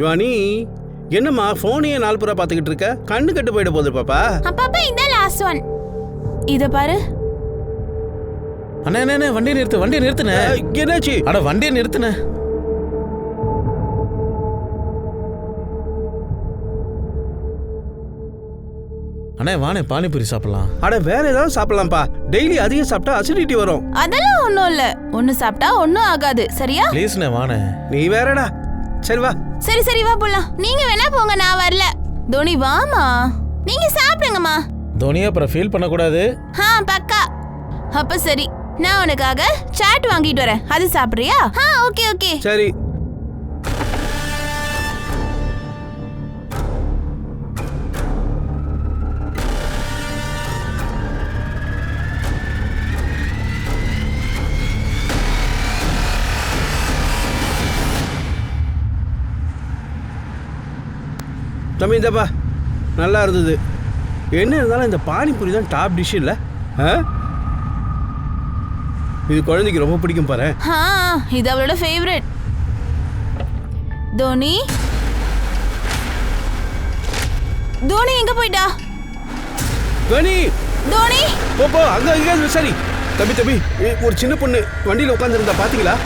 சிவானி, என்னம்மா போனையே நாலு புறா பாத்துக்கிட்டு இருக்க? கண்ணு கட்டு போயிட போகுது பாப்பா. அப்பா இந்த லாஸ்ட் ஒன். இத பாரு. அண்ணே வண்டியை நிறுத்துனே. என்னாச்சு? அட வண்டியை நிறுத்துனே. அண்ணே வானே பானிபூரி சாப்பிடலாம். அட வேற ஏதாவது சாப்பிடலாம்ப்பா. டெய்லி அதிகம் சாப்பிட்டா அசிடிட்டி வரும். அதெல்லாம் ஒண்ணும் இல்ல. ஒண்ணு சாப்பிட்டா ஒண்ணும் ஆகாது. சரியா? ப்ளீஸ்ண்ணே வானே. நீ வேறடா. சரி வா. சரி வா போலாம். நீங்க வேணா போங்க, நான் வரல. தோனி வாமா, நீங்க சாப்பிடுங்கம்மா. தோனியா அப்புறம் ஃபீல் பண்ணக்கூடாது. பக்கா. அப்ப சரி, நான் உனக்காக சாட் வாங்கிட்டு வரேன். அது சாப்பிடுறியா? ஓகே. சரி. தம்பி இந்தப்பா, நல்லா இருந்தது. என்ன இருந்தாலும் இந்த பானிபூரி தான் டாப் டிஷ் இல்லை? இது குழந்தைக்கு ரொம்ப பிடிக்கும் பாரு. இது அவளோட ஃபேவரட். தோனி எங்க போயிட்டா? தோனி போ அங்க எங்கேயாவது சரி. தம்பி ஒரு சின்ன பொண்ணு வண்டியில் உட்காந்துருந்தா பாத்தீங்களா?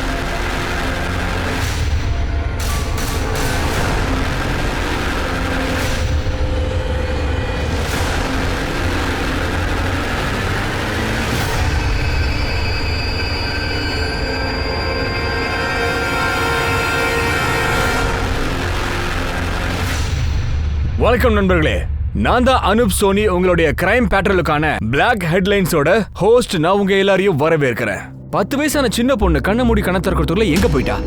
வணக்கம் நண்பர்களே, நான் தான் அனுப் சோனி, உங்களுடைய கிரைம் பேட்ரோலுக்கான பிளாக் ஹெட்லைன்ஸோட ஹோஸ்ட். நான் உங்க எல்லாரையும் வரவேற்கிறேன். 10 வயசான சின்ன பொண்ணு கண்ண மூடி கண்ண திறக்கிறதுக்குள்ள எங்க போயிட்டா?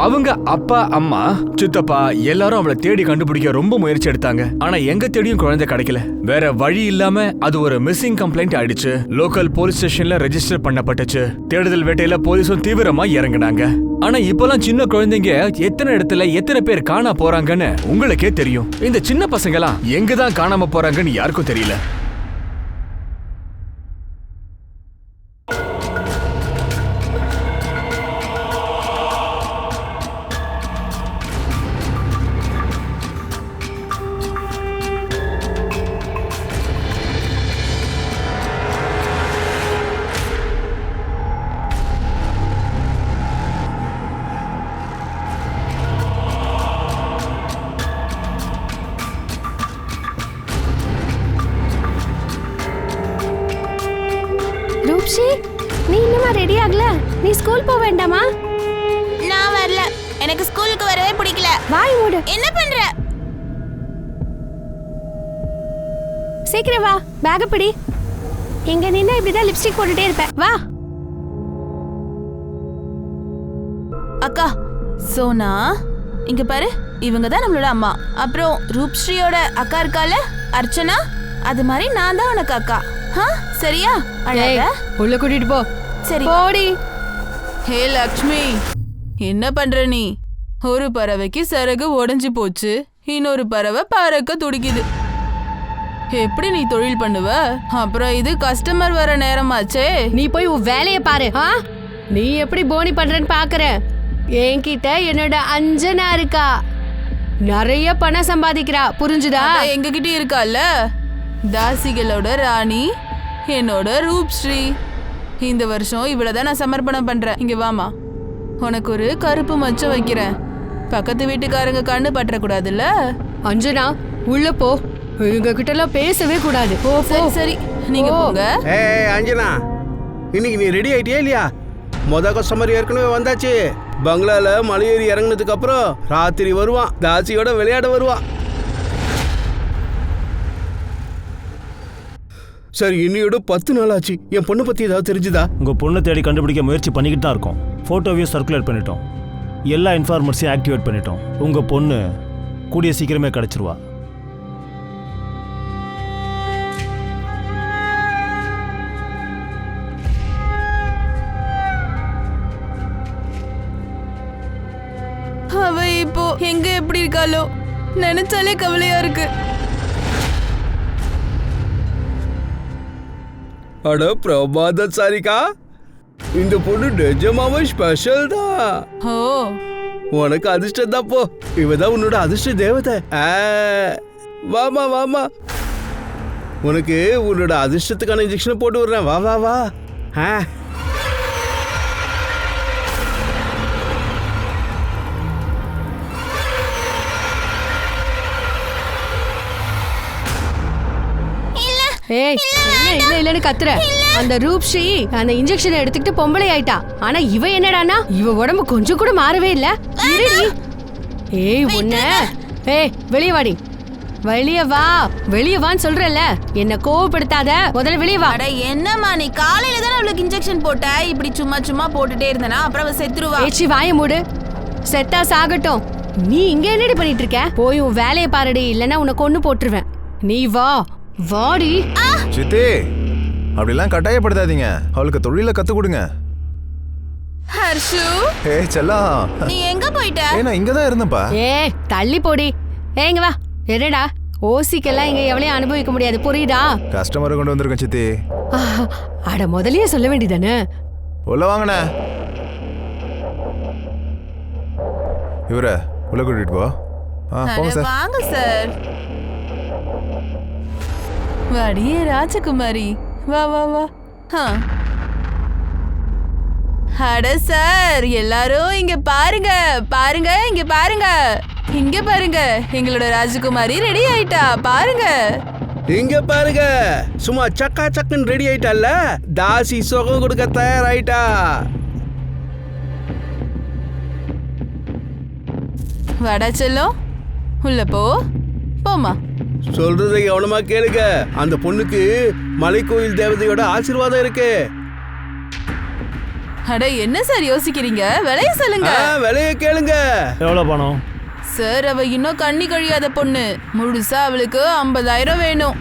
அவங்க அப்பா, அம்மா, சித்தப்பா எல்லாரும் அவளை தேடி கண்டுபிடிக்க ரொம்ப முயற்சி எடுத்தாங்க. ஆனா எங்க தேடியும் குழந்தை கிடைக்கல. வேற வழி இல்லாம அது ஒரு மிஸ்ஸிங் கம்ப்ளைண்ட் ஆயிடுச்சு. லோக்கல் போலீஸ் ஸ்டேஷன்ல ரெஜிஸ்டர் பண்ணப்பட்டுச்சு. தேடுதல் வேட்டையில போலீஸும் தீவிரமா இறங்குனாங்க. ஆனா இப்பெல்லாம் சின்ன குழந்தைங்க எத்தனை இடத்துல எத்தனை பேர் காணா போறாங்கன்னு உங்களுக்கே தெரியும். இந்த சின்ன பசங்கலாம் எங்கதான் காணாம போறாங்கன்னு யாருக்கும் தெரியல. நீ இன்னுமா ரெடி ஆகல? நீ ஸ்கூல் போக வேண்டாமா? நான் வரல. எனக்கு ஸ்கூலுக்கு வரவே பிடிக்கல. வாய் மூடு. என்ன பண்ற? சீக்கிரம் வா, பேக் பிடி. இங்க நின்னா இப்படிதான் லிப்ஸ்டிக் போட்டுட்டே இருப்ப. வா. அக்கா சோனா, இங்க பாரு. இவங்க தான் நம்மளோட அம்மா. அப்புறம் ரூப்ஸ்ரீயோட அக்கா இருக்கால, அர்ச்சனா. அது மாதிரி நான் தான் உனக்கு அக்கா. சரியா? அழகா உள்ள கூட்டிட்டு போ. சரி போடி. ஹே லக்ஷ்மி, என்ன பண்ற நீ? ஒரு பறவைக்கு சரகு உடைஞ்சு போச்சு, இன்னொரு பறவை பறக்க துடிக்குது. எப்படி நீ தொழில் பண்ணுவ? அப்புறம் இது கஸ்டமர் வர நேரமாச்சே. நீ போய் உன் வேலைய பாரு. நீ எப்படி போனி பண்றன்னு பாக்குற. என்கிட்ட என்னோட அஞ்சனா இருக்கா, நிறைய பணம் சம்பாதிக்கிறா. புரிஞ்சுதா? எங்க கிட்ட இருக்கால, தாசிகளோட ராணி என்னோட ரூப்ஸ்ரீ. இந்த வருஷம் இவ்வளவுதான் நான் சமர்ப்பணம் பண்றேன். இங்க வாமா, உனக்கு ஒரு கருப்பு மச்சம் வைக்கிறேன். பக்கத்து வீட்டுக்காரங்க கண்ணு பற்றக்கூடாதுல்ல. அஞ்சனா உள்ள போ. இவங்க கிட்ட எல்லாம் பேசவே கூடாது. போ. சரி நீங்க போங்க. அஞ்சனா, இன்னைக்கு நீ ரெடி ஆயிட்டியா இல்லையா? கஸ்டமர் ஏற்கனவே வந்தாச்சு. பங்களால மலையேறி இறங்கினதுக்கு அப்புறம் ராத்திரி வருவான், தாசியோட விளையாட வருவான். சரி, இன்னையோட 10 நாள் ஆச்சு. என் பொண்ணை பத்தி ஏதாவது தெரிஞ்சுதா? உங்க பொண்ணை தேடி கண்டுபிடிக்க முயற்சி பண்ணிக்கிட்டு தான் இருக்கோம். போட்டோவையும் சர்க்குலேட் பண்ணிட்டோம். எல்லா இன்ஃபார்மர்ஸையும் ஆக்டிவேட் பண்ணிட்டோம். உங்க பொண்ணு கூடிய சீக்கிரமே கிடைச்சிருவா. அவ இப்போ எங்க எப்படி இருக்காளோ நினைச்சாலே கவலையா இருக்கு. அட பிரபாத சாரிகா, இந்த பொண்ணு நிஜமாவே ஸ்பெஷல் தான். ஓ, உனக்கு அதிர்ஷ்டம் தான் போ. இவதான் உன்னோட அதிர்ஷ்ட தேவதை. வாமா வாமா, உனக்கு உன்னோட அதிர்ஷ்டத்துக்கான இன்ஜெக்ஷனை போட்டு விடுறேன். வா வா வா. ஏய் என்ன இல்ல இல்லன்னு கத்துற. அந்த ரூப்ஸ்ரீ அந்த இன்ஜெக்ஷனை எடுத்துக்கிட்டு பொம்பளை ஆயிட்டா. ஆனா இவ என்னடானா இவ உடம்பு கொஞ்சம் கூட மாறவே இல்ல. இருடி. ஏய் உன்ன ஏய் வெளிய வாடி. வெளிய வா, வெளிய வான்னு சொல்றல. என்ன கோவப்படுத்தாத, முதல்ல வெளிய வா. அட என்னம்மா நீ காலையில தானே அவளுக்கு இன்ஜெக்ஷன் போட்ட. இப்படி சும்மா சும்மா போட்டுட்டே இருந்தனா அப்புறம் அவ செத்துருவா. ஏச்சி வாயை மூடு. செத்தா சாகட்டும். நீ இங்க என்னடி பண்ணிட்டு இருக்க? போய் உன் வேலையை பாருடி, இல்லனா உன்னை கொன்னு போட்டுருவேன். நீ வா வாடி. சித்தி, அப்படிலாம் கட்டாயப்படுத்தாதீங்க. அவளுக்கு தொழில கத்து கொடுங்க. ஹர்ஷு, ஏய் செல்லம், நீ எங்க போயிட்ட? நான் இங்க தான் இருந்தேன்ப்பா. ஏய் தள்ளி போடி. ஏங்க வா. என்னடா ஓசிக்கெல்லாம் இங்க எவ்வளவு அனுபவிக்க முடியாது, புரியுதா? கஸ்டமரை கொண்டு வந்திருக்கேன் சித்தி. அட முதல்லயே சொல்ல வேண்டியதானே. உள்ள வாங்கண்ணே. இவரை உள்ள கூட்டிட்டு போ. போங்க சார். வாங்க சார். வாடியே ராஜகுமாரி, வா வா வா. அட சார், எல்லாரும் இங்க பாருங்க பாருங்க, இங்க பாருங்க, இங்க பாருங்க. எங்களோட ராஜகுமாரி ரெடி ஆயிட்டா பாருங்க. இங்க பாருங்க, சும்மா சக்கா சக்குன்னு ரெடி ஆயிட்டால. தாசி சுகம் கொடுக்க தயாராயிட்டா. வாடா செல்லம், உள்ள போ. போமா. சொல்றதை கவனமா கேளுங்க. அந்த பொண்ணுக்கு மலைக்கோயில் தேவதையோட ஆசீர்வாதம் இருக்கு. அட என்ன சார் யோசிக்கிறீங்க? விலைய சொல்லுங்க. விலைய கேளுங்க. எவ்வளவு பணம்? சார் அவ இன்னும் கண்ணி கழியாத பொண்ணு. முழுசா அவளுக்கு 50,000 வேணும்.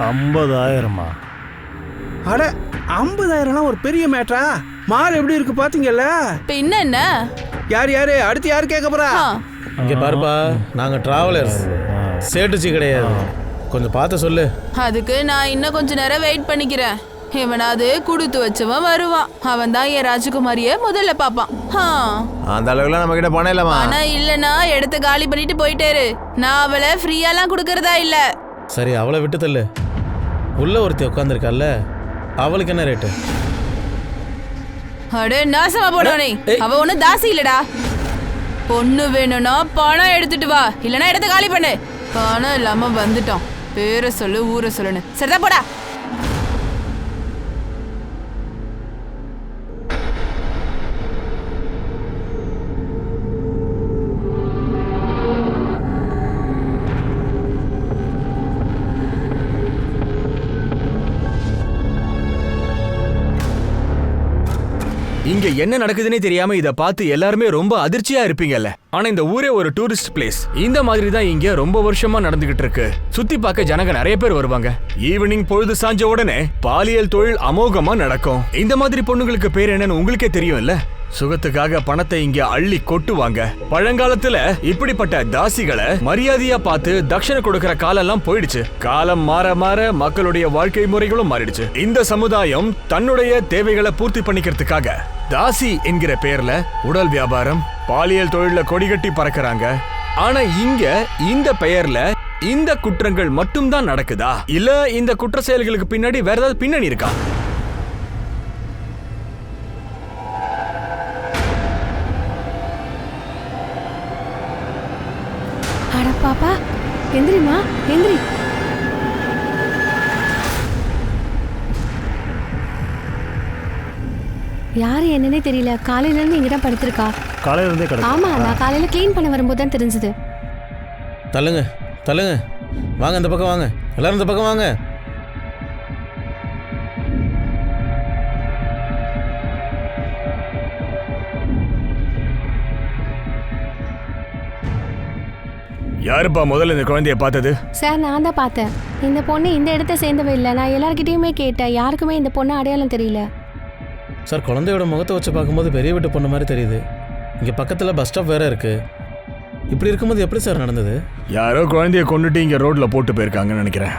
50,000மா? அட 50,000 ஒரு பெரிய மேட்டரா? மால் எப்படி இருக்கு பாத்தீங்கல்ல? பின்ன என்ன? யாரு அடுத்து யாரு கேட்க போறா? இங்க பாருப்பா, நாங்க டிராவலர்ஸ், சேட்டுச்சி கிடையாது. கொஞ்சம் பார்த்து சொல்லு. அதுக்கு நான் இன்னும் கொஞ்ச நேரம் வெயிட் பண்ணிக்கிறேன். இவனாவது கொடுத்து வச்சவன் வருவான். அவன் தான் என் ராஜகுமாரிய முதல்ல பாப்பான். அந்த அளவுல நம்ம கிட்ட பணம் இல்லமா. ஆனா இல்லனா எடுத்து காலி பண்ணிட்டு போயிட்டேரு. நான் அவளை ஃப்ரீயாலாம் கொடுக்கறதா இல்ல. சரி, அவளை விட்டு தள்ளு. உள்ள ஒருத்தி உட்காந்துருக்கால, அவளுக்கு என்ன ரேட்டு? அடே நாசமா போனவனே, அவ ஒண்ணு தாசி இல்லடா. பொண்ணு வேணும்னா பணம் எடுத்துட்டு வா, இல்லனா எடுத்து காலி பண்ணு. பணம் இல்லாம வந்துட்டோம். பேரை சொல்லு, ஊரை சொல்லுன்னு. சரிதா போடா. இங்க என்ன நடக்குதுன்னே தெரியாம இத பார்த்து எல்லாருமே ரொம்ப அதிர்ச்சியா இருப்பீங்கல்ல. ஆனா இந்த ஊரே ஒரு டூரிஸ்ட் பிளேஸ். இந்த மாதிரி தான் இங்க ரொம்ப வருஷமா நடந்துகிட்டு இருக்கு. சுத்தி பார்க்க ஜனங்க நிறைய பேர் வருவாங்க. ஈவினிங் பொழுது சாஞ்ச உடனே பாலியல் தொழில் அமோகமா நடக்கும். இந்த மாதிரி பொண்ணுங்களுக்கு பேர் என்னன்னு உங்களுக்கே தெரியும் இல்ல. சுகத்துக்காக பணத்தை இங்க அள்ளி கொட்டுவாங்க. பழங்காலத்துல இப்படிப்பட்ட தாசிகளை மரியாதையா பார்த்து தட்சணை கொடுக்கிற காலெல்லாம் போயிடுச்சு. காலம் மாற மாற மக்களுடைய வாழ்க்கை முறைகளும் மாறிடுச்சு. இந்த சமுதாயம் தன்னுடைய தேவைகளை பூர்த்தி பண்ணிக்கிறதுக்காக தாசி என்கிற பெயர்ல உடல் வியாபாரம், பாலியல் தொழில கொடிகட்டி பறக்குறாங்க. ஆனா இங்க இந்த பெயர்ல இந்த குற்றங்கள் மட்டும்தான் நடக்குதா, இல்ல இந்த குற்ற செயல்களுக்கு பின்னாடி வேற ஏதாவது பின்னணி இருக்கா? அட பாப்பா, எந்திரிமா எந்திரி. யாரு என்னன்னே தெரியல. காலையில இருந்து இங்கதான் படுத்திருக்கா. காலையில இருந்தே கிடக்கு. ஆமா, நான் காலையில கிளீன் பண்ண வரும்போது தான் தெரிஞ்சது. தள்ளுங்க தள்ளுங்க, வாங்க இந்த பக்கம் வாங்க, எல்லாரும் இந்த பக்கம் வாங்க. யாருப்பா முதல்ல இந்த குழந்தைய பார்த்தது? சார், நான் தான் பார்த்தேன். இந்த பொண்ணு இந்த இடத்த சேர்ந்தவ இல்லை. நான் எல்லார்கிட்டயுமே கேட்டேன், யாருக்குமே இந்த பொண்ணு அடையாளம் தெரியல. சார், குழந்தையோட முகத்தை வச்சு பார்க்கும்போது பெரிய வீட்டு பொண்ணு மாதிரி தெரியுது. இங்கே பக்கத்தில் பஸ் ஸ்டாப் வேற இருக்கு. இப்படி இருக்கும்போது எப்படி சார் நடந்தது? யாரோ குழந்தைய கொண்டுட்டு இங்க ரோட்ல போட்டு போயிருக்காங்கன்னு நினைக்கிறேன்.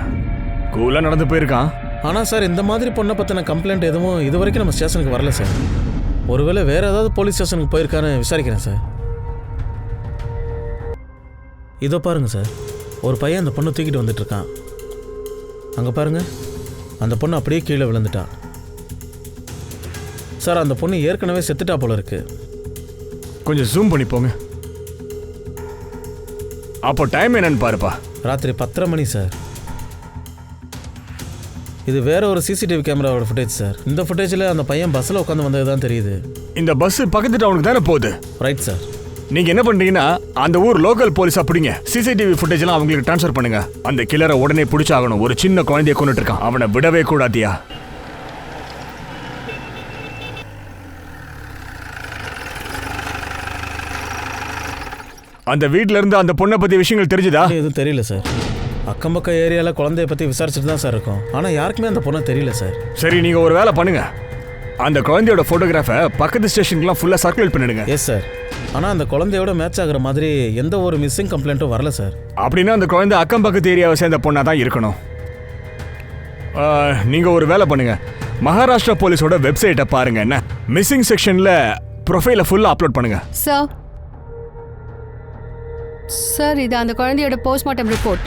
கூலா நடந்து போயிருக்கான். ஆனால் சார், இந்த மாதிரி பொண்ணை பற்றின கம்ப்ளைண்ட் எதுவும் இது வரைக்கும் நம்ம ஸ்டேஷனுக்கு வரல சார். ஒருவேளை வேற ஏதாவது போலீஸ் ஸ்டேஷனுக்கு போயிருக்கான்னு விசாரிக்கிறேன் சார். இதோ பாருங்க சார், ஒரு பையன் அந்த பொண்ணை தூக்கிட்டு வந்துட்டு இருக்கான். அங்கே பாருங்க, அந்த பொண்ணு அப்படியே கீழே விழுந்துட்டா. சார் அந்த பொண்ணு ஏற்கனவே செத்துட்டா போல இருக்கு. கொஞ்சம் ஜூம் பண்ணி போங்க. அப்போ டைம் என்னன்னு பாருப்பா. ராத்திரி 10:30 மணி சார். இது வேற ஒரு சிசிடிவி கேமராவோட ஃபுட்டேஜ் சார். இந்த ஃபுட்டேஜில் அந்த பையன் பஸ்ஸில் உட்காந்து வந்தது தான் தெரியுது. இந்த பஸ் பக்கத்து டவுனுக்கு தானே போகுது? Right sir. நீங்க என்ன பண்றீங்கன்னா அந்த ஊர் லோக்கல் போலீஸ் அப்படிங்க சிசிடிவி ஃபுட்டேஜ் எல்லாம் அவங்களுக்கு ட்ரான்ஸ்ஃபர் பண்ணுங்க. அந்த கில்லரை உடனே பிடிச்சாகணும். ஒரு சின்ன குழந்தைய கொண்டுட்டு இருக்கான், அவனை விடவே கூடாதியா. அந்த வீட்ல இருந்து அந்த பொண்ணை பத்தி விஷயங்கள் தெரிஞ்சுதா? எதுவும் தெரியல சார். அக்கம் பக்கம் ஏரியாவில் குழந்தைய பற்றி விசாரிச்சுட்டு தான் சார் இருக்கோம். ஆனால் யாருக்குமே அந்த பொண்ணை தெரியல சார். சரி, நீங்க ஒரு வேலை பண்ணுங்க. அந்த குழந்தையோட போட்டோகிராஃபை பக்கத்து ஸ்டேஷனுக்குலாம் ஃபுல்லாக சர்க்குலேட் பண்ணிடுங்க. Yes sir. ஆனால் அந்த குழந்தையோட மேட்ச் ஆகிற மாதிரி எந்த ஒரு மிஸ்ஸிங் கம்ப்ளைண்ட்டும் வரல சார். அப்படின்னா அந்த குழந்தை அக்கம் பக்கத்து ஏரியாவை சேர்ந்த பொண்ணாக தான் இருக்கணும். நீங்கள் ஒரு வேலை பண்ணுங்க, மகாராஷ்டிரா போலீஸோட வெப்சைட்டை பாருங்க. என்ன மிஸ்ஸிங் செக்ஷனில் ப்ரொஃபைலை ஃபுல்லாக அப்லோட் பண்ணுங்க. சார் இது அந்த குழந்தையோட போஸ்ட்மார்ட்டம் ரிப்போர்ட்.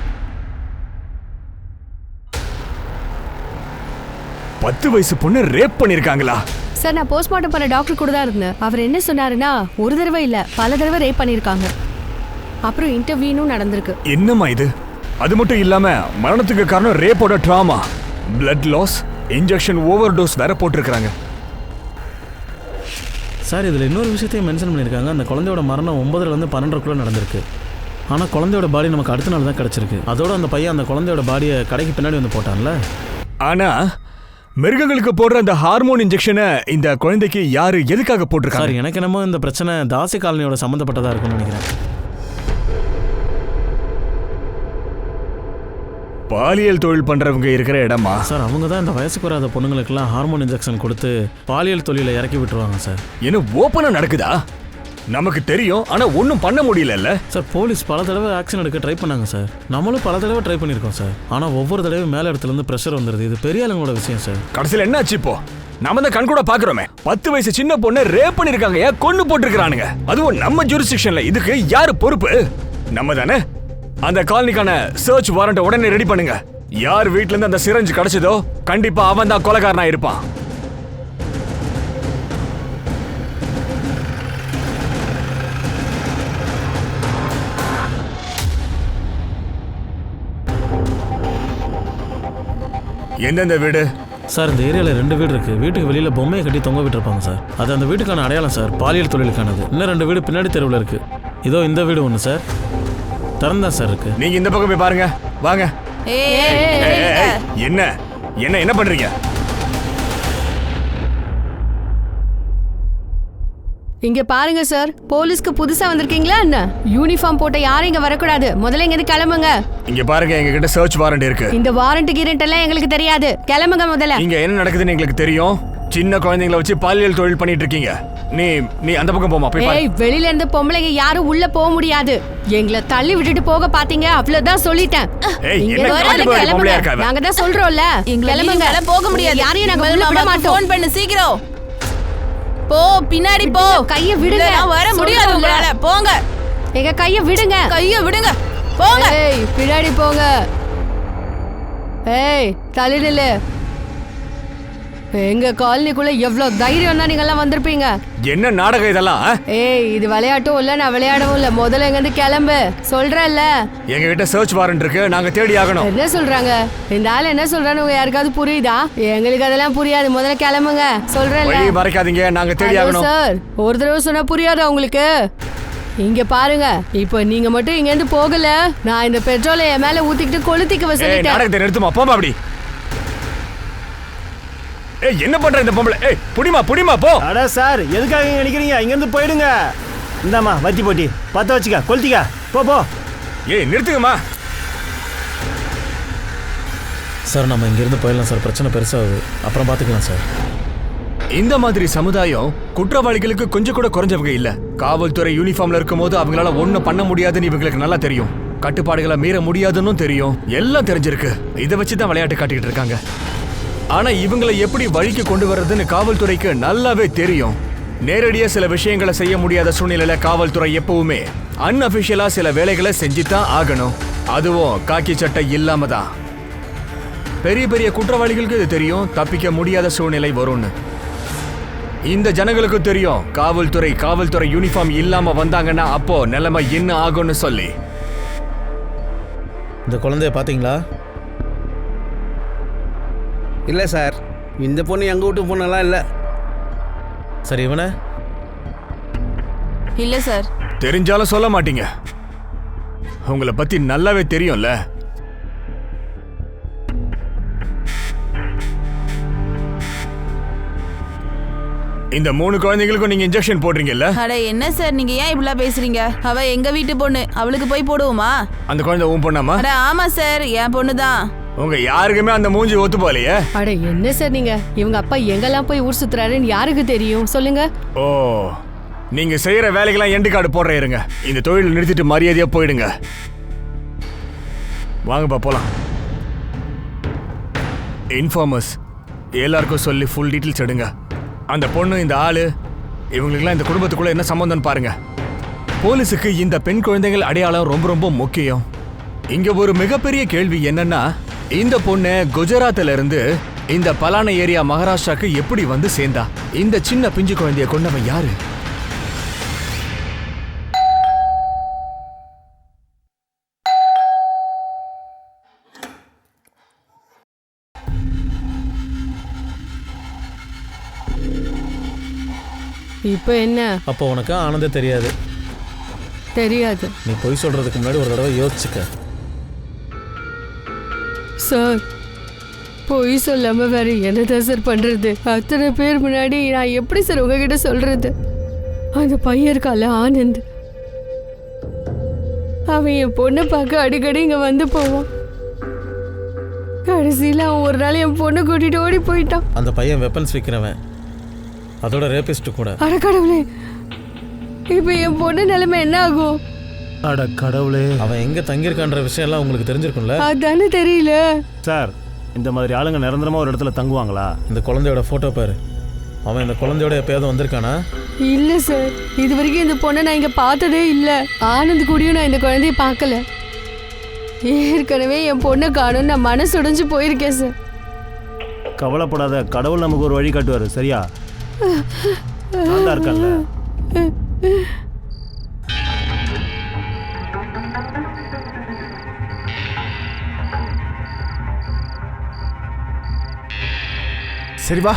10 வயசு பொண்ணு ரேப் பண்ணிருக்காங்களா? சார் நான் போஸ்ட்மார்ட்டம் பண்ண டாக்டர் கூட தான் இருந்தேன். அவர் என்ன சொன்னாருன்னா ஒரு தடவை இல்ல பல தடவை ரேப் பண்ணிருக்காங்க. அப்புறம் இன்டர்வியூனும் நடந்திருக்கு. என்னம்மா இது? அது மட்டும் இல்லாம மரணத்துக்கு காரணம் ரேப்போட trauma, blood loss, injection overdose வேற போட்டிருக்காங்க. சார் இதில் இன்னொரு விஷயத்தையும் மென்ஷன் பண்ணியிருக்காங்க. அந்த குழந்தையோட மரணம் 9லேருந்து 12க்குள்ளே நடந்திருக்கு. ஆனால் குழந்தையோட பாடி நமக்கு அடுத்த நாள் தான் கிடச்சிருக்கு. அதோட அந்த பையன் அந்த குழந்தையோட பாடியை கடைக்கு பின்னாடி வந்து போட்டான்ல. ஆனா மிருகங்களுக்கு போடுற அந்த ஹார்மோன் இன்ஜெக்ஷனை இந்த குழந்தைக்கு யாரு எதுக்காக போட்டிருக்காங்க? சார் எனக்கு என்னமோ இந்த பிரச்சனை தாசி காலனியோட சம்மந்தப்பட்டதாக இருக்கும்னு நினைக்கிறேன். பாலியல் தொழில் பண்றவங்க இருக்கிற இடமா சார்? அவங்க தான் இந்த வயசுக்கு வராத பொண்ணுங்களுக்கெல்லாம் ஹார்மோன் இன்ஜெக்ஷன் கொடுத்து பாலியல் தொழிலை இறக்கி விட்டுருவாங்க சார். என்ன ஓப்பனா நடக்குதா? நமக்கு தெரியும், ஆனா ஒன்றும் பண்ண முடியல சார். போலீஸ் பல தடவை ஆக்ஷன் எடுக்க ட்ரை பண்ணாங்க சார். நம்மளும் பல தடவை ட்ரை பண்ணியிருக்கோம் சார். ஆனால் ஒவ்வொரு தடவையும் மேலே இடத்துலேருந்து ப்ரெஷர் வந்துடுது. இது பெரிய ஆளுங்களோட விஷயம் சார். கடைசியில் என்ன ஆச்சு? இப்போ நாம தான் கண் கூட பாக்குறோமே, 10 வயசு சின்ன பொண்ணு ரேப் பண்ணிருக்காங்க, கொன்னு போட்டுருக்கானுங்க. அதுவும் நம்ம ஜூரிஸ்டிக்ஷன்ல. இதுக்கு யாரு பொறுப்பு? நம்ம தானே. அந்த காலனிக்கான சர்ச் வாரண்ட் உடனே ரெடி பண்ணுங்க. யார் வீட்ல இருந்து அந்த சிரஞ்சு கிடைச்சதோ கண்டிப்பா அவன் தான் கொலைகாரனா இருப்பான். எந்தெந்த வீடு? சார் இந்த ஏரியாவில் 2 வீடு இருக்குது. வீட்டுக்கு வெளியில் பொம்மையை கட்டி தொங்க விட்டுருப்பாங்க சார். அது அந்த வீட்டுக்கான அடையாளம் சார், பாலியல் தொழிலுக்கானது. இன்னும் 2 வீடு பின்னாடி தெருவில் இருக்குது. இதோ இந்த வீடு ஒன்று சார், திறந்தா சார் இருக்கு. நீங்க இந்த பக்கம் போய் பாருங்க, வாங்க. என்ன என்ன என்ன பண்றீங்க? இங்க பாருங்க சார், போலீஸ்க்கு புதுசா வந்திருக்கீங்களா என்ன? யூனிஃபார்ம் போட்ட யாரும் இங்க வரக்கூடாது. முதல்ல இங்க இருந்து கிளம்புங்க. இங்க பாருங்க, எங்க கிட்ட சர்ச் வாரண்ட் இருக்கு. இந்த வாரண்ட் கீரண்ட் எல்லாம் எங்களுக்கு தெரியாது. கிளம்புங்க முதல்ல. இங்க என்ன நடக்குதுன்னு எங்களுக்கு தெரியும். சின்ன குழந்தைங்களை வச்சு பாலியல் தொழில் பண்ணிட்டு இருக்கீங்க. நீ அந்த பக்கம் போமா, போய் பாரு. வெளியில இருந்து பொம்பளைங்க யாரும் உள்ள போக முடியாது. எங்களை தள்ளி விட்டுட்டு போக பாத்தீங்க, அவ்வளவுதான் சொல்லிட்டேன். நாங்க தான் சொல்றோம்ல, கிளம்புங்க. போக முடியாது. யாரையும் நாங்க உள்ள விட மாட்டோம். ஃபோன் பண்ணு சீக்கிரம். போ, பின்னாடி போ. கைய விடுங்க. வர முடியாது உங்களால. போங்க. எங்க கைய விடுங்க. கைய விடுங்க. போங்க. பின்னாடி போங்க. தள்ளி நில்லு. எங்க காலனிக்குள்ள எவ்வளவு தைரியம் தான் நீங்க எல்லாம் வந்திருப்பீங்க. என்ன நாடகம் இதெல்லாம்? இது விளையாட்டும் இல்ல, நான் விளையாடவும் இல்ல. முதல்ல எங்க இருந்து கிளம்பு சொல்றேன்ல. எங்க கிட்ட சர்ச் வாரண்ட் இருக்கு, நாங்க தேடி ஆகணும். என்ன சொல்றாங்க இந்த ஆள்? என்ன சொல்றான்னு உங்க யாருக்காவது புரியுதா? எங்களுக்கு அதெல்லாம் புரியாது. முதல்ல கிளம்புங்க சொல்றேன்ல. வழி மறைக்காதீங்க, நாங்க தேடி ஆகணும். சார் ஒரு தடவை சொன்னா புரியாதா உங்களுக்கு? இங்க பாருங்க, இப்போ நீங்க மட்டும் இங்க இருந்து போகல, நான் இந்த பெட்ரோலை என் மேல ஊத்திக்கிட்டு கொளுத்திக்க வச்சிட்டேன். நாடகத்தை நிறுத்துமா, போமா அப்படி. என்ன பண்ற இந்த பொம்பளை? புடிமா போ. அட சார், எதுக்காக இங்க நிக்கிறீங்க? இங்க இருந்து போயிடுங்க. இந்தாமா வத்தி போட்டி 10 வச்சுக்க, கொளுத்திக்க. போ. நிறுத்துங்கம்மா. சார் நம்ம இங்கிருந்து போயிடலாம் சார், பிரச்சனை பெருசாகுது. அப்புறம் பார்த்துக்கலாம் சார். இந்த மாதிரி சமுதாயம் குற்றவாளிகளுக்கு கொஞ்சம் கூட குறைஞ்சவங்க இல்ல. காவல்துறை யூனிஃபார்ம்ல இருக்கும் போது அவங்களால ஒண்ணும் பண்ண முடியாதுன்னு இவங்களுக்கு நல்லா தெரியும். கட்டுப்பாடுகளை மீற முடியாதுன்னு தெரியும். எல்லாம் தெரிஞ்சிருக்கு. இதை வச்சுதான் விளையாட்டு காட்டிக்கிட்டு இருக்காங்க. ஆனா இவங்களை எப்படி வழிக்கு கொண்டு வர்றதுன்னு காவல்துறைக்கு நல்லாவே தெரியும். நேரடியா சில விஷயங்களை செய்ய முடியாத சூழ்நிலையில காவல்துறை எப்பவுமே அன்அபிஷியலா சில வேலைகளை செஞ்சுதான் ஆகணும். அதுவும் காக்கி சட்டை இல்லாம தான். பெரிய பெரிய குற்றவாளிகளுக்கு இது தெரியும், தப்பிக்க முடியாத சூழ்நிலை வரும்னு. இந்த ஜனங்களுக்கு தெரியும், காவல்துறை யூனிஃபார்ம் இல்லாம வந்தாங்கன்னா அப்போ நிலைமை என்ன ஆகும்னு சொல்லி. இந்த குழந்தைய பார்த்தீங்களா? இல்லை சார், இந்த பொண்ணு எங்கள் வீட்டு பொண்ணெல்லாம் இல்லை. சரி, இவனை? இல்ல சார். தெரிஞ்சாலும் சொல்ல மாட்டீங்க. உங்களை பத்தி நல்லாவே தெரியும்ல. இந்த 3 குழந்தைகளுக்கும் நீங்க இன்ஜெக்ஷன் போடுறீங்கல்ல? அட என்ன சார் நீங்க ஏன் இப்படிலாம் பேசுறீங்க? அவ எங்க வீட்டு பொண்ணு, அவளுக்கு போய் போடுவோமா? அந்த குழந்தை உன் பொண்ணாமா? அட ஆமா சார், என் பொண்ணு தான். உங்க யாருக்குமே அந்த மூஞ்சி ஒத்து போலையே. அட என்ன சார் நீங்க, இவங்க அப்பா எங்கெல்லாம் போய் ஊர் சுத்துறாருன்னு யாருக்கு தெரியும் சொல்லுங்க. ஓ, நீங்க செய்யற வேலைக்கெல்லாம் எண்டு கார்டு போடுற இருங்க. இந்த தொழில் நிறுத்திட்டு மரியாதையா போயிடுங்க. வாங்கப்பா போலாம். இன்ஃபார்மர்ஸ் எல்லாருக்கும் சொல்லி ஃபுல் டீட்டெயில்ஸ் எடுங்க. அந்த பொண்ணு, இந்த ஆளு, இவங்களுக்குலாம் இந்த குடும்பத்துக்குள்ள என்ன சம்பந்தம் பாருங்க. போலீஸுக்கு இந்த பெண் குழந்தைகள் அடையாளம் ரொம்ப ரொம்ப முக்கியம். இங்க ஒரு மிகப்பெரிய கேள்வி என்னன்னா, இந்த பொண்ணு குஜராத்ல இருந்து இந்த பலான ஏரியா மகாராஷ்டிராக்கு எப்படி வந்து சேர்ந்தா? இந்த சின்ன பிஞ்சு குழந்தைய கொண்டவன் யாரு? இப்போ என்ன? அப்போ உனக்கு ஆனந்தே தெரியாது. தெரியாது. நீ பொய் சொல்றதுக்கு முன்னாடி ஒரு தடவை யோசிச்சுக்க. சார், பொய் சொல்லாம வேற என்னதான் சார் பண்றது? அத்தனை பேர் முன்னாடி நான் எப்படி சார் உங்ககிட்ட சொல்றது? அந்த பையன் இருக்கால ஆனந்த், அவன் என் பொண்ணை பார்க்க அடிக்கடி இங்க வந்து போவான். கடைசியில் அவன் ஒரு நாள் என் பொண்ணை கூட்டிட்டு ஓடி போயிட்டான். அந்த பையன் வெப்பன்ஸ் விற்கிறவன், அதோட ரேபிஸ்ட் கூட. அட கடவுளே, இப்போ என் பொண்ணு நிலைமை என்ன ஆகும்? அட கடவுளே, அவன் எங்க தங்கியிருக்கான்ற விஷயம் எல்லாம் உங்களுக்கு தெரிஞ்சிருக்கும்ல? அதானே தெரியல சார். இந்த மாதிரி ஆளுங்க நிரந்தரமா ஒரு இடத்துல தங்குவாங்களா? இந்த குழந்தையோட போட்டோ பாரு. அவன் இந்த குழந்தையோட எப்பயாவது வந்திருக்கானா? இல்ல சார், இது வரைக்கும் இந்த பொண்ணை நான் இங்க பார்த்ததே இல்ல. ஆனந்த் கூடயும் நான் இந்த குழந்தைய பார்க்கல. ஏற்கனவே என் பொண்ணை காணும், நான் மனசு உடைஞ்சு போயிருக்கேன் சார். கவலைப்படாத, கடவுள் நமக்கு ஒரு வழி காட்டுவாரு. சரியா? நல்லா இருக்கல்ல? சரி வா,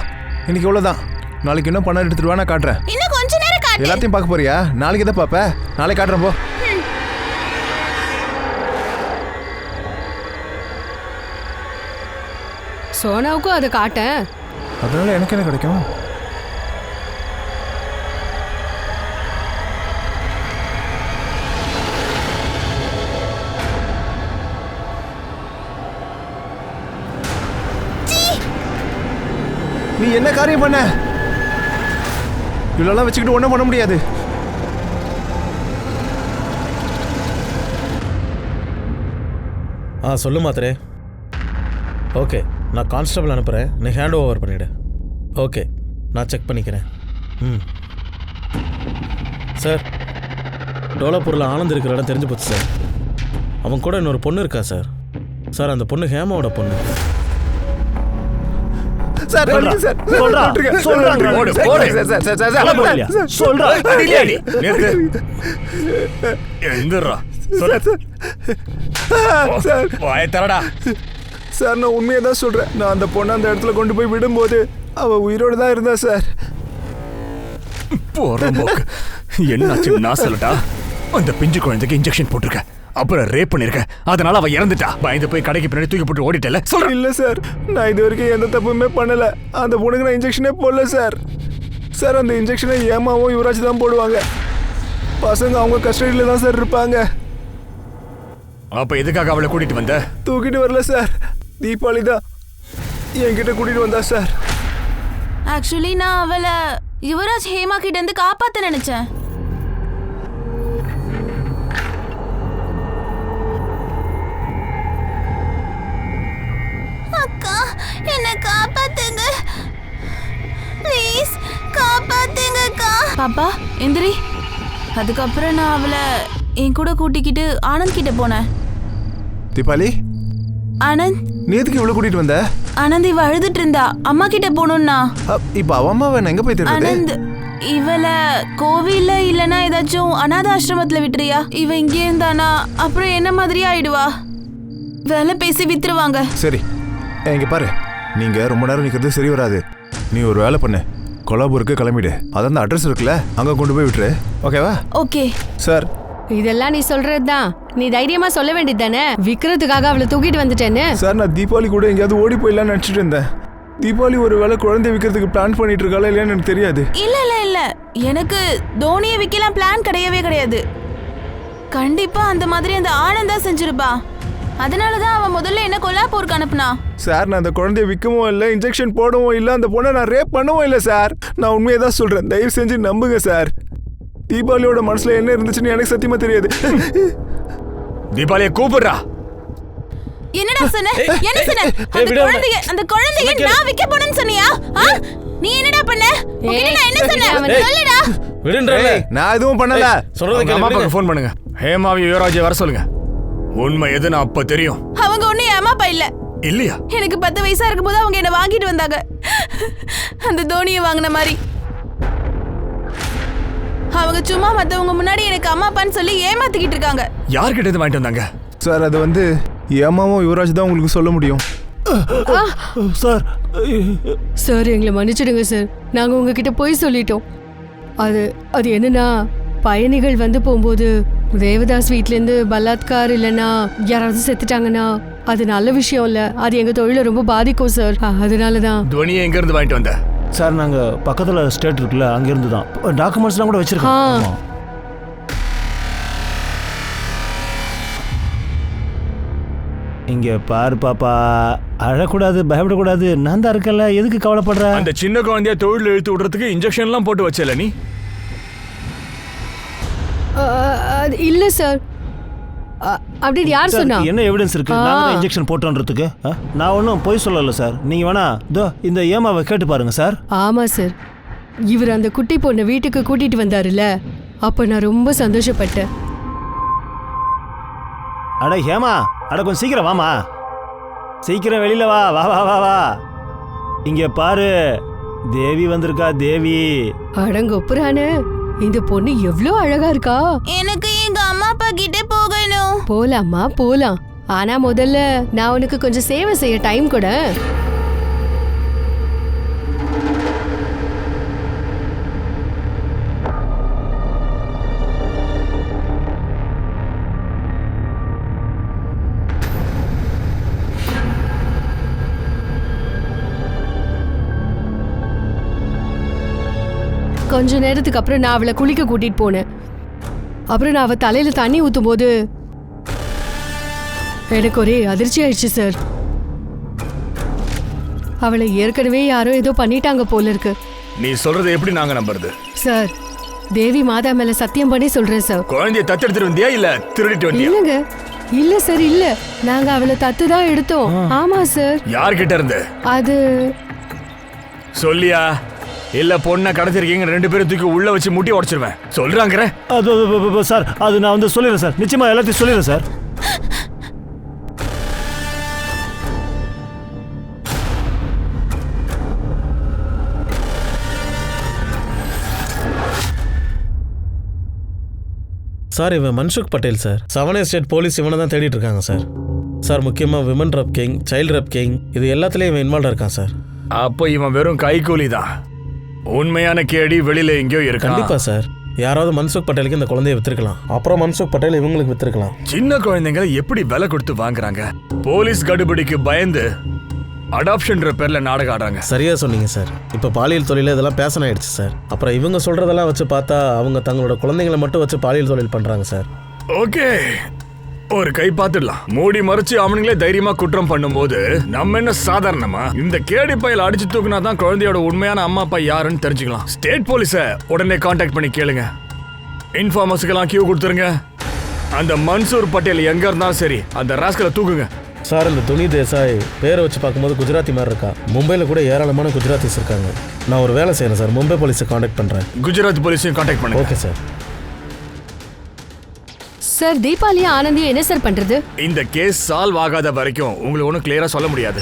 இன்னைக்கு இவ்வளோதான். நாளைக்கு இன்னும் பணம் எடுத்துட்டு வா, நான் காட்டுறேன். இன்னும் கொஞ்ச நேரம் காட்டு. எல்லாத்தையும் பார்க்க போறியா? நாளைக்கு தான் பார்ப்ப. நாளைக்கு காட்டுறேன் போ. சோனாவுக்கும் அதை காட்டேன். அதனால எனக்கு என்ன கிடைக்கும்? நீ என்ன காரியம் பண்ண? இவ்வளோலாம் வச்சுக்கிட்டு ஒன்றும் பண்ண முடியாது. சொல்லு மாத்திரே. ஓகே, நான் கான்ஸ்டபிள் அனுப்புகிறேன், நீ ஹேண்ட் ஓவர் பண்ணிவிடு. ஓகே, நான் செக் பண்ணிக்கிறேன். சார், டோலாப்பூரில் ஆனந்த் இருக்கிற இடம் தெரிஞ்சு போச்சு சார். அவன் கூட இன்னொரு பொண்ணு இருக்கா சார். சார், அந்த பொண்ணு ஹேமாவோட பொண்ணு. சார், நான் உண்மையை தான் சொல்றேன். நான் அந்த பொண்ணை அந்த இடத்துல கொண்டு போய் விடும்போது அவ உயிரோடு தான் இருந்தா சார். என்னாச்சு நான் சொல்லட்டா? அந்த பிஞ்சு குழந்தைக்கு இன்ஜெக்ஷன் போட்டிருக்க, அப்புறம் ரேப் பண்ணிருக்க, அதனால அவ இறந்துட்டா. பயந்து போய் கடைக்கு பின்னாடி தூக்கி போட்டு ஓடிட்டல. சொல்றேன். இல்ல சார், நான் இது வரைக்கும் எந்த தப்புமே பண்ணல. அந்த பொண்ணுக்கு நான் இன்ஜெக்ஷனே போடல சார். சார், அந்த இன்ஜெக்ஷனை ஏமாவும் யுவராஜ் தான் போடுவாங்க. பசங்க அவங்க கஸ்டடியில தான் சார் இருப்பாங்க. அப்ப எதுக்காக அவளை கூட்டிட்டு வந்த? தூக்கிட்டு வரல சார், தீபாவளி தான் என்கிட்ட கூட்டிட்டு வந்தா சார். ஆக்சுவலி நான் அவளை யுவராஜ் ஹேமா கிட்ட இருந்து காப்பாத்த நினைச்சேன். அக்கா, என்ன காப்பாத்துங்க ப்ளீஸ், காப்பாத்துங்கக்கா. பாப்பா எந்திரி. அதுக்கப்புறம் நான் அவளை என் கூட கூட்டிக்கிட்டு ஆனந்த் கிட்ட போனேன். தீபாவளி, ஆனந்த், நீ எதுக்கு இவ்வளவு கூட்டிட்டு வந்த? ஆனந்த் இவ அழுதுட்டு இருந்தா, அம்மா கிட்ட போகணும்னா. இப்ப அவ அம்மாவை நான் எங்க போய் தேடுறது? ஆனந்த், இவளை கோவில்ல இல்லனா ஏதாச்சும் அநாத ஆசிரமத்துல விட்டுறியா? இவ இங்கே இருந்தானா அப்புறம் என்ன மாதிரியே ஆயிடுவா. வேலை பேசி வித்துருவாங்க. சரி, இங்க பாரு, நீங்க ரொம்ப நேரம் நிக்கிறது சரி வராது. நீ ஒரு வேலை பண்ணு, கொலாபூருக்கு கிளம்பிடு. அதான் அந்த அட்ரஸ் இருக்குல்ல, அங்க கொண்டு போய் விட்டுரு. ஓகேவா? Okay sir. இதெல்லாம் நீ சொல்றதுதான். நீ தைரியமா சொல்ல வேண்டியது தானே, விக்கிறதுக்காக அவளை தூக்கிட்டு வந்துட்டேன்னு. சார், நான் தீபாவளி கூட எங்கேயாவது ஓடி போயிடலான்னு நினைச்சிட்டு இருந்தேன். தீபாவளி ஒரு வேலை குழந்தை விற்கிறதுக்கு பிளான் பண்ணிட்டு இருக்காளா இல்லையான்னு எனக்கு தெரியாது. இல்ல இல்ல இல்ல, எனக்கு தோனியை விக்கலாம் பிளான் கிடையவே கிடையாது. கண்டிப்பா அந்த மாதிரி அந்த ஆனந்தா செஞ்சிருப்பா. அதனாலதான் அவன் முதல்ல என்ன கொல்லாப்பூருக்கு அனுப்புனா. சார், நான் அந்த குழந்தைய விற்கவும் இல்லை, இன்ஜெக்ஷன் போடவும் இல்லை, அந்த பொண்ணை நான் ரேப் பண்ணவும் இல்லை சார். நான் உண்மையை தான் சொல்றேன், தயவு செஞ்சு நம்புங்க சார். தீபாவளியோட மனசுல என்ன இருந்துச்சுன்னு எனக்கு சத்தியமா தெரியாது. தீபாவளியை கூப்பிடுறா. என்னடா சொன்ன? என்ன சொன்ன? அந்த குழந்தையை நான் விக்க போறேன்னு சொன்னியா? நீ என்னடா பண்ண? உன்கிட்ட நான் என்ன சொன்னேன்? சொல்லுடா. விடுன்றே. நான் எதுவும் பண்ணல. சொல்றது அம்மா அப்பாக்கு ஃபோன் பண்ணுங்க. ஹேமாவை யுவராஜை வர சொல்லுங்க. உண்மை எதுன்னு அப்ப தெரியும். அவங்க ஒண்ணு அம்மா அப்பா இல்ல. இல்லையா? எனக்கு 10 வயசா இருக்கும்போது அவங்க என்ன வாங்கிட்டு வந்தாங்க. அந்த தோனியை வாங்கின மாதிரி. அவங்க சும்மா மத்தவங்க முன்னாடி எனக்கு அம்மா அப்பான்னு சொல்லி ஏமாத்திக்கிட்டு இருக்காங்க. யார்கிட்ட இருந்து வாங்கிட்டு வந்தாங்க? சார், அது வந்து ஏமாவும் யுவராஜ் தான் உங்களுக்கு சொல்ல முடியும். சார். சார், எங்களை மன்னிச்சிடுங்க சார், நாங்க உங்ககிட்ட போய் சொல்லிட்டோம். அது என்னன்னா, பயணிகள் வந்து போகும்போது தேவதாஸ் வீட்லேருந்து பலாத்கார் இல்லைன்னா யாராவது செத்துட்டாங்கன்னா அது நல்ல விஷயம் இல்லை. அது எங்கள் தொழிலை ரொம்ப பாதிக்கும் சார். அதனால தான். துவனியை எங்கேருந்து வாங்கிட்டு வந்த? சார், நாங்கள் பக்கத்தில் ஸ்டேட் இருக்குல்ல, அங்கேருந்து தான். டாக்குமெண்ட்ஸ்லாம் கூட வச்சுருக்கோம். இங்கே பாரு பாப்பா, அழக்கூடாது, பயப்படக்கூடாது, நான் தான் இருக்கல, எதுக்கு கவலைப்படுற? அந்த சின்ன குழந்தைய தொழில் இழுத்து விடுறதுக்கு இன்ஜெக்ஷன்லாம் போட்டு வச்சல நீ? இல்ல சார், அப்படின்னு யார் சொன்னா? என்ன எவிடன்ஸ் இருக்கு நாங்க இன்ஜெக்ஷன் போட்டோன்றதுக்கு? நான் ஒன்றும் பொய் சொல்லல சார். நீங்க வேணா இந்த ஏமாவை கேட்டு பாருங்க சார். ஆமா சார், இவர் அந்த குட்டி பொண்ணை வீட்டுக்கு கூட்டிட்டு வந்தாருல்ல, அப்ப நான் ரொம்ப சந்தோஷப்பட்டேன். அட ஹேமா, அட கொஞ்சம் சீக்கிரம் வாமா, சீக்கிரம் வெளியில வா வா வா வா வா. இங்க பாரு, தேவி வந்திருக்கா. தேவி அடங்கொப்புறானு, இந்த பொண்ணு எவ்வளவு அழகா இருக்கா. எனக்கு எங்க அம்மா அப்பா கிட்ட போகணும். போலாமா, போலாம். ஆனா முதல்ல நான் உனக்கு கொஞ்சம் சேவை செய்ய டைம் கூட. கொஞ்ச நேரத்துக்கு அப்புறம் நான் அவளை குளிக்க கூட்டிட்டு போனேன். அப்புறம் நான் அவ தலையில தண்ணி ஊத்தும் போது எனக்கு ஒரே அதிர்ச்சி ஆயிடுச்சு சார். அவளை ஏற்கனவே யாரோ ஏதோ பண்ணிட்டாங்க போல இருக்கு. நீ சொல்றதை எப்படி நாங்க நம்புறது? சார், தேவி மாதா மேல சத்தியம் பண்ணி சொல்றேன் சார். குழந்தைய தத்தெடுத்துட்டு வந்தியா இல்ல திருடிட்டு வந்தியா? இல்லங்க, இல்ல சார், இல்ல, நாங்க அவளை தத்து தான் எடுத்தோம். ஆமா சார். யார்கிட்ட இருந்து? அது சொல்லியா? இல்ல பொண்ணை கடத்திருக்கீங்க, 2 பேரும் தூக்கி உள்ள வச்சு முட்டி உடைச்சிருவேன் சொல்றாங்க. அது சார், அது நான் வந்து சொல்லிடுறேன் சார், நிச்சயமா எல்லாத்தையும் சொல்லிடுறேன் சார். சார், இவன் Mansukh Patel sir. 7 state police இவனை தான் தேடிட்டு இருக்காங்க சார். சார், முக்கியமாக விமன் ரப் கிங், சைல்டு ரப் கிங், இது எல்லாத்துலேயும் இவன் இன்வால்வ் இருக்கான் சார். அப்போ இவன் வெறும் கைகூலி தான். உண்மையான கேடி வெளியில எங்கேயோ இருக்கு. கண்டிப்பா சார், யாராவது மன்சுக் பட்டேலுக்கு இந்த குழந்தைய வித்திருக்கலாம், அப்புறம் மன்சுக் பட்டேல் இவங்களுக்கு வித்திருக்கலாம். சின்ன குழந்தைங்களை எப்படி விலை கொடுத்து வாங்குறாங்க? போலீஸ் கடுபிடிக்கு பயந்து அடாப்ஷன்ற பேர்ல நாடகம் ஆடுறாங்க. சரியா சொன்னீங்க சார். இப்ப பாலியல் தொழில இதெல்லாம் பேஷன் ஆயிடுச்சு சார். அப்புறம் இவங்க சொல்றதெல்லாம் வச்சு பார்த்தா அவங்க தங்களோட குழந்தைங்களை மட்டும் வச்சு பாலியல் தொழில் பண்றாங்க சார். ஓகே, ஒரு கை பார்த்துடலாம். மூடி மறைச்சு அவனுங்களே தைரியமா குற்றம் பண்ணும்போது நம்ம என்ன சாதாரணமா? இந்த கேடி பையில அடிச்சு தூக்குனா தான் குழந்தையோட உண்மையான அம்மா அப்பா யாருன்னு தெரிஞ்சுக்கலாம். ஸ்டேட் போலீஸ உடனே கான்டாக்ட் பண்ணி கேளுங்க. இன்ஃபார்மர்ஸுக்கெல்லாம் கியூ கொடுத்துருங்க. அந்த மன்சூர் பட்டேல் எங்க இருந்தாலும் சரி, அந்த ராஸ்கலை தூக்குங்க. சார் இந்த துணி தேசாய் பேரை வச்சு பார்க்கும்போது குஜராத்தி மாதிரி இருக்கா. மும்பையில் கூட ஏராளமான குஜராத்திஸ் இருக்காங்க. நான் ஒரு வேலை செய்கிறேன் சார், மும்பை போலீஸை காண்டாக்ட் பண்ணுறேன். குஜராத் போலீஸையும் காண்டாக்ட் பண்ணுங்க. Okay sir. சார் தீபாவளியும் ஆனந்தியும் என்ன சார் பண்றது? இந்த கேஸ் சால்வ் ஆகாத வரைக்கும் உங்களுக்கு ஒன்றும் கிளியரா சொல்ல முடியாது.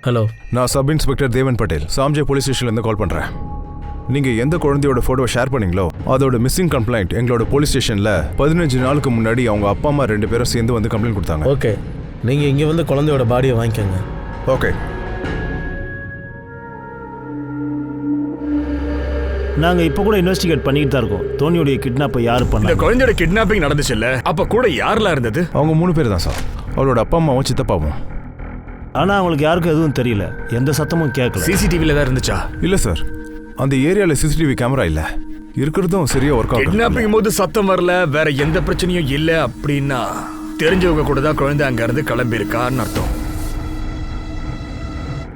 ஹலோ, நான் சப் இன்ஸ்பெக்டர் தேவன் பட்டேல், சாம்ஜே போலீஸ் ஸ்டேஷன்லேருந்து கால் பண்ணுறேன். நீங்கள் எந்த குழந்தையோட ஃபோட்டோவை ஷேர் பண்ணீங்களோ அதோட மிஸ்ஸிங் கம்ப்ளைண்ட் எங்களோட போலீஸ் ஸ்டேஷனில் 15 நாளுக்கு முன்னாடி அவங்க அப்பா அம்மா 2 பேரும் சேர்ந்து வந்து கம்ப்ளைண்ட் கொடுத்தாங்க. ஓகே, நீங்கள் இங்கே வந்து குழந்தையோட பாடியை வாங்கிக்கோங்க. ஓகே. நாங்கள் இப்போ கூட இன்வெஸ்டிகேட் பண்ணிட்டு தான் இருக்கோம். தோனியோடைய கிட்னாப்பை யார் இந்த பண்ணாங்க? குழந்தையோட கிட்னாப்பிங் நடந்துச்சு இல்ல, அப்ப கூட யாரெல்லாம் இருந்தது? அவங்க 3 பேர் தான் சார். அவளோட அப்பா அம்மாவும் சித்தப்பாவும். ஆனால் அவங்களுக்கு யாருக்கும் எதுவும் தெரியல, எந்த சத்தமும் கேட்கல. சிசிடிவில தான் இருந்துச்சா? இல்லை சார், அந்த ஏரியாவில் சிசிடிவி கேமரா இல்லை. இருக்கிறதும் சரியா ஒர்க் ஆகும். கிட்னாப்பிங் போது சத்தம் வரல, வேற எந்த பிரச்சனையும் இல்லை அப்படின்னா தெரிஞ்சவங்க கூட தான் குழந்தை அங்க இருந்து கிளம்பி இருக்கான்னு அர்த்தம்.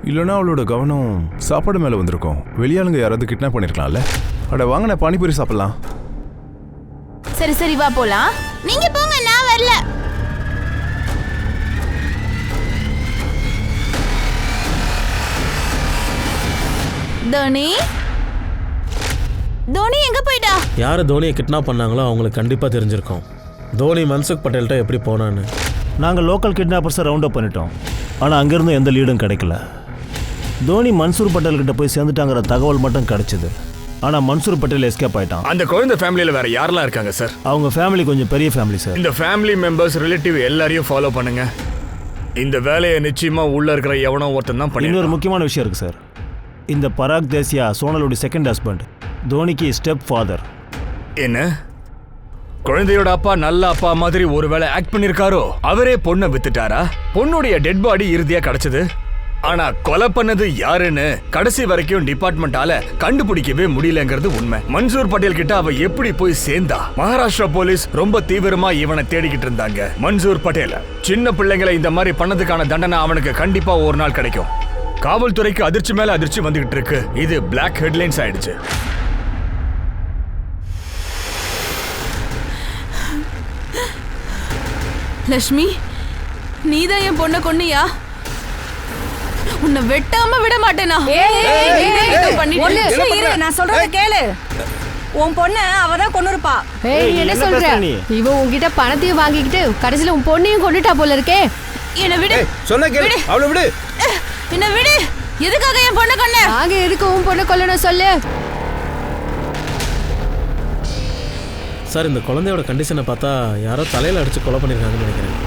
இல்லைன்னா அவளோட கவனம் சாப்பாடு மேலே வந்திருக்கும். வெளியாளுங்க யாராவது கிட்னாப் பண்ணிருக்கலாம்ல. அட வாங்கின பானிபூரி சாப்பிடலாம். சரி சரி வா போலாம். நீங்க போங்க, நான் வரல. தோனி தோனி எங்க போயிட்டா? யார் தோனியை கிட்னாப் பண்ணாங்களோ அவங்களுக்கு கண்டிப்பாக தெரிஞ்சிருக்கும். தோனி மன்சுக் பட்டேல்கிட்ட எப்படி போனான்னு. நாங்கள் லோக்கல் கிட்னாப்பர்ஸை ரவுண்ட் அப் பண்ணிட்டோம், ஆனால் அங்கேருந்து எந்த லீடும் கிடைக்கல. தோனி மன்சூர் பட்டேல்கிட்ட போய் சேர்ந்துட்டாங்கிற தகவல் மட்டும் கிடைச்சிது. ஆனால் மன்சூர் பட்டேல் எஸ்கேப் ஆயிட்டான். அந்த குழந்தை ஃபேமிலியில வேற யாரெல்லாம் இருக்காங்க சார்? அவங்க ஃபேமிலி கொஞ்சம் பெரிய ஃபேமிலி சார். இந்த ஃபேமிலி மெம்பர்ஸ் ரிலேட்டிவ் எல்லாரையும் ஃபாலோ பண்ணுங்க. இந்த வேலையை நிச்சயமா உள்ள இருக்கிற எவனோ ஒருத்தன் தான் பண்ணி. இன்னொரு முக்கியமான விஷயம் இருக்குது சார். இந்த பராக் தேசியா சோனலுடைய செகண்ட் ஹஸ்பண்ட், தோனிக்கு ஸ்டெப் ஃபாதர். என்ன குழந்தையோட அப்பா நல்ல அப்பா மாதிரி ஒருவேளை ஆக்ட் பண்ணிருக்காரோ? அவரே பொண்ணை வித்துட்டாரா? பொண்ணுடைய டெட் பாடி இறுதியா கிடைச்சது. ஆனா கொலை பண்ணது யாருன்னு கடைசி வரைக்கும் டிபார்ட்மெண்டால கண்டுபிடிக்கவே முடியலங்கிறது உண்மை. மன்சூர் பட்டேல் கிட்ட அவ எப்படி போய் சேர்ந்தா? மகாராஷ்டிரா போலீஸ் ரொம்ப தீவிரமா இவனை தேடிக்கிட்டு இருந்தாங்க. மன்சூர் பட்டேல் சின்ன பிள்ளைங்களை இந்த மாதிரி பண்ணதுக்கான தண்டனை அவனுக்கு கண்டிப்பா ஒரு நாள் கிடைக்கும். காவல்துறைக்கு அதிர்ச்சி மேல அதிர்ச்சி வந்துகிட்டு இருக்கு. இது பிளாக் ஹெட்லைன்ஸ் ஆயிடுச்சு. லட்சுமி, நீதான் என் பொண்ணை கொன்னியா? உன்னை வெட்டாம விட மாட்டேனா? நான் சொல்றத கேளு. உன் பொண்ணு அவதான் கொன்னுருப்பா. ஏய் என்ன சொல்ற? இவ உன்கிட்ட பணத்தையும் வாங்கிக்கிட்டு கடைசில உன் பொண்ணையும் கொண்டுட்டா போல இருக்கே. என்ன விடு. சொன்ன கேளு, அவளை விடு. என்ன விடு. எதுக்காக என் பொண்ணை கொன்ன? நாங்க எதுக்கு உன் பொண்ணை கொல்லணும் சொல்லு. சார், இந்த குழந்தையோட கண்டிஷனை பார்த்தா யாரோ தலையில் அடித்து கொலை பண்ணியிருக்காங்கன்னு நினைக்கிறேன்.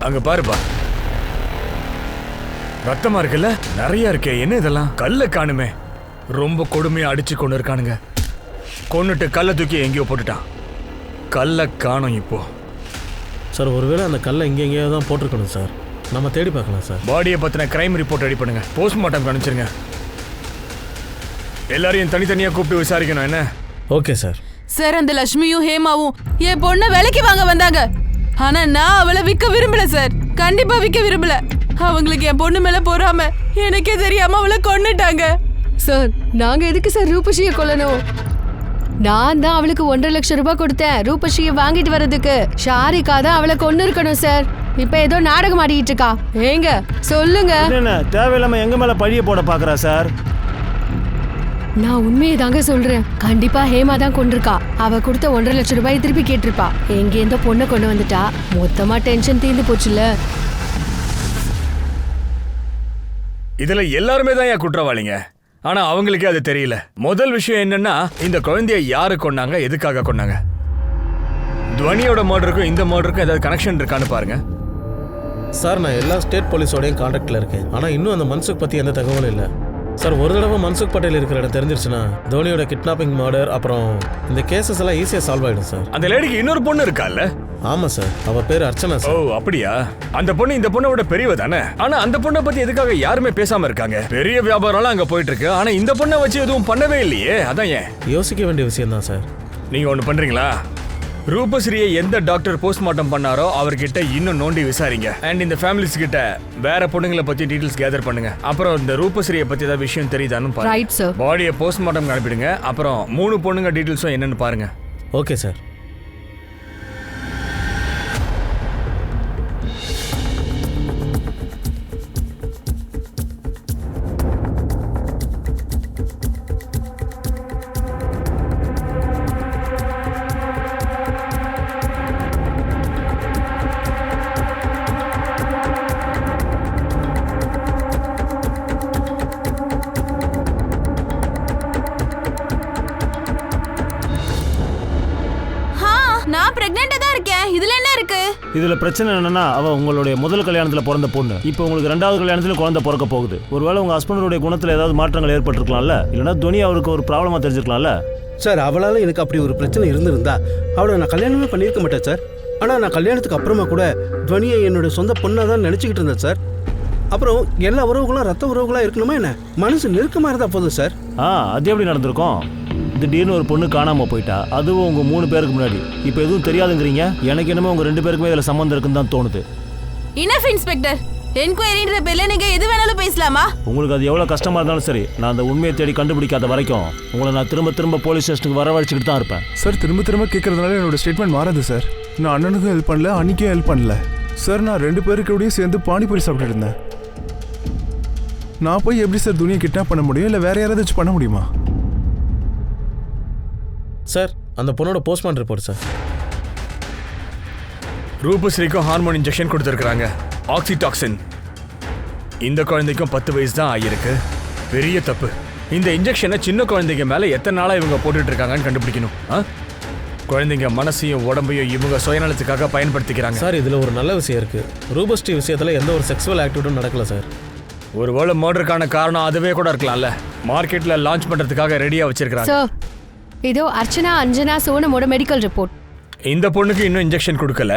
அங்க பாருப்பா, ரத்தமா இருக்குல்ல, நிறைய இருக்கே. என்ன இதெல்லாம்? கல்ல காணுமே. ரொம்ப கொடுமையா அடிச்சு கொண்டு இருக்கானுங்க. கொன்னுட்டு கல்லை தூக்கி எங்கேயோ போட்டுட்டான். கல்லை காணும் இப்போ. சார், ஒருவேளை அந்த கல்லை எங்கேயோ தான் போட்டிருக்கணும் சார். நம்ம தேடி பார்க்கலாம் சார். பாடியை பத்தின கிரைம் ரிப்போர்ட் ரெடி பண்ணுங்க. போஸ்ட்மார்ட்டம் அனுப்பிச்சிருங்க. எல்லாரையும் தனித்தனியா கூப்பிட்டு விசாரிக்கணும். என்ன? Okay sir. சார், அந்த லட்சுமியும் ஹேமாவும் என் பொண்ணை விலைக்கு வாங்க வந்தாங்க. ஆனா நான் அவளை விற்க விரும்பல சார். கண்டிப்பா விற்க விரும்பல. அவங்களுக்கு என் பொண்ணு மேல பொறாம எனக்கே தெரியாம அவளை கொன்னுட்டாங்க. சார், நாங்க எதுக்கு சார் ரூபஸ்ரீயை கொல்லணும்? நான் தான் அவளுக்கு 1.5 லட்சம் ரூபாய் கொடுத்தேன் ரூபஸ்ரீயை வாங்கிட்டு வர்றதுக்கு. ஷாரிகா தான் அவளை கொன்னு இருக்கணும் சார். இப்ப ஏதோ நாடகம் ஆடிட்டு இருக்கா. ஏங்க சொல்லுங்க. என்ன தேவையில்லாம எங்க மேல பழிய போட பாக்குறா சார்? நான் உண்மையை தாங்க சொல்றேன். கண்டிப்பா ஹேமா தான் கொண்டிருக்கா. அவ கொடுத்த 1.5 லட்சம் ரூபாய் திருப்பி கேட்டிருப்பா. எங்கேருந்தோ பொண்ணை கொண்டு வந்துட்டா. மொத்தமா டென்ஷன் தீர்ந்து போச்சுல்ல. இதுல எல்லாருமே தான் ஏன் குற்றவாளிங்க. ஆனா அவங்களுக்கே அது தெரியல. முதல் விஷயம் என்னன்னா, இந்த குழந்தைய யாரு கொன்னாங்க, எதுக்காக கொன்னாங்க? துவனியோட மர்டருக்கும் இந்த மர்டருக்கும் ஏதாவது கனெக்ஷன் இருக்கான்னு பாருங்க. சார், நான் எல்லா ஸ்டேட் போலீஸோடையும் கான்டாக்டில் இருக்கேன். ஆனால் இன்னும் அந்த மன்சுக் பற்றி எந்த தகவலும் இல்லை சார். ஒரு தடவை மன்சுக் பட்டேல் இருக்கிற இடம் தெரிஞ்சிருச்சுன்னா தோனியோட கிட்னாப்பிங் மர்டர் அப்புறம் இந்த கேசஸ் எல்லாம் ஈஸியாக சால்வ் ஆகிடும் சார். அந்த லேடிக்கு இன்னொரு பொண்ணு இருக்கால்ல? ஆமாம் சார், அவள் பேர் அர்ச்சனா சார். ஓ அப்படியா? அந்த பொண்ணு இந்த பொண்ணை விட பெரியவ தானே. ஆனா அந்த பொண்ணை பத்தி எதுக்காக யாருமே பேசாம இருக்காங்க? பெரிய வியாபாரம்லாம் அங்க போயிட்டு இருக்கு. ஆனா இந்த பொண்ணை வச்சு எதுவும் பண்ணவே இல்லையே. அதான் ஏன்? யோசிக்க வேண்டிய விஷயம் தான் சார். நீங்க ஒண்ணு பண்றீங்களா? ரூபஸ்ரீயை எந்த டாக்டர் போஸ்ட்மார்ட்டம் பண்ணாரோ அவர்கிட்ட இன்னும் நோண்டி விசாரிங்க. அண்ட் இந்த ஃபேமிலிஸ் கிட்ட வேற பொண்ணுங்களை பத்தி டீடைல்ஸ் கேதர் பண்ணுங்க. அப்புறம் இந்த ரூபஸ்ரீயை பத்தி ஏதாவது விஷயம் தெரியுதான்னு பாருங்க. Right sir. பாடியை போஸ்ட்மார்ட்டம் அனுப்பிடுங்க. அப்புறம் 3 பொண்ணுங்க டீடைல்ஸும் என்னன்னு பாருங்க. Okay sir. நான் பிரெக்னெண்டா தான் இருக்கேன். இதுல என்ன இருக்கு? இதுல பிரச்சனை என்னன்னா அவ உங்களுடைய முதல் கல்யாணத்துல பிறந்த பொண்ணு. இப்போ உங்களுக்கு 2வது கல்யாணத்துல குழந்தை பிறக்க போகுது. ஒருவேளை உங்க ஹஸ்பண்டோட குணத்துல ஏதாவது மாற்றங்கள் ஏற்பட்டிருக்கலாம்ல, இல்லைன்னா துனி அவருக்கு ஒரு ப்ராப்ளமா தெரிஞ்சிருக்கலாம்ல. சார் அவளால எனக்கு அப்படி ஒரு பிரச்சனை இருந்திருந்தா அவளை நான் கல்யாணமே பண்ணியிருக்க மாட்டேன் சார். ஆனால் நான் கல்யாணத்துக்கு அப்புறமா கூட துவனியை என்னோட சொந்த பொண்ணாக தான் நினச்சிக்கிட்டு இருந்தேன் சார். அப்புறம் எல்லா உறவுகளும் ரத்த உறவுகளாக இருக்கணுமா என்ன? மனசு நெருக்கமாக இருந்தால் போதும் சார். அது எப்படி நடந்திருக்கும்? திடீர்னு ஒரு பொண்ணு காணாம போயிட்டா, அதுவும் உங்க 3 பேருக்கு முன்னாடி. இப்போ எதுவும் தெரியாதுங்கிறீங்க. எனக்கு என்னமோ உங்க 2 பேருக்குமே இதுல சம்மந்தம் இருக்குன்னு தான் தோணுது. Enough inspector. என்கொயரின்ற பேர்ல நீங்க எது வேணாலும் பேசலாமா? உங்களுக்கு அது எவ்வளவு கஷ்டமா இருந்தாலும் சரி, நான் அந்த உண்மையை தேடி கண்டுபிடிக்காத வரைக்கும் உங்களை நான் திரும்ப போலீஸ் ஸ்டேஷனுக்கு வரவழைச்சிக்கிட்டு தான் இருப்பேன். சார் திரும்ப கேட்கறதுனால என்னோட ஸ்டேட்மெண்ட் மாறாது சார். நான் அண்ணனுக்கும் ஹெல்ப் பண்ணல, அன்னைக்கும் ஹெல்ப் பண்ணல சார். நான் 2 பேருக்கூடயும் சேர்ந்து பானிபூரி சாப்பிட்டு இருந்தேன். நான் போய் எப்படி சார் துணியை கிட்னாப் பண்ண முடியும்? இல்லை வேற யாராவது வச்சு பண்ண முடியுமா? சார் அந்த பொண்ணோட போஸ்ட்மார்ட்டம் ரிப்போர்ட் சார். ரூபஸ்ரீக்கும் ஹார்மோன் இன்ஜெக்ஷன் கொடுத்துருக்காங்க, ஆக்சிடாக்சின். இந்த குழந்தைக்கும் 10 வயசு தான் ஆகியிருக்கு. பெரிய தப்பு. இந்த இன்ஜெக்ஷனை சின்ன குழந்தைங்க மேல எத்தனை நாளா இவங்க போட்டுட்டு இருக்காங்கன்னு கண்டுபிடிக்கணும். குழந்தைங்க மனசையும் உடம்பையும் இவங்க சுயநலத்துக்காக பயன்படுத்திக்கிறாங்க. சார் இதுல ஒரு நல்ல விஷயம் இருக்கு. ரூபஸ்ரீ விஷயத்துல எந்த ஒரு செக்ஸுவல் ஆக்டிவிட்டியும் நடக்கல சார். ஒருவேளை மர்டருக்கான காரணம் அதுவே கூட இருக்கலாம்ல. மார்க்கெட்ல லான்ச் பண்றதுக்காக ரெடியா வச்சிருக்காங்க. சார் இதோ அர்ச்சனா அஞ்சனா சோனமோட மெடிக்கல் ரிப்போர்ட். இந்த பொண்ணுக்கு இன்னும் இன்ஜெக்ஷன் கொடுக்கல,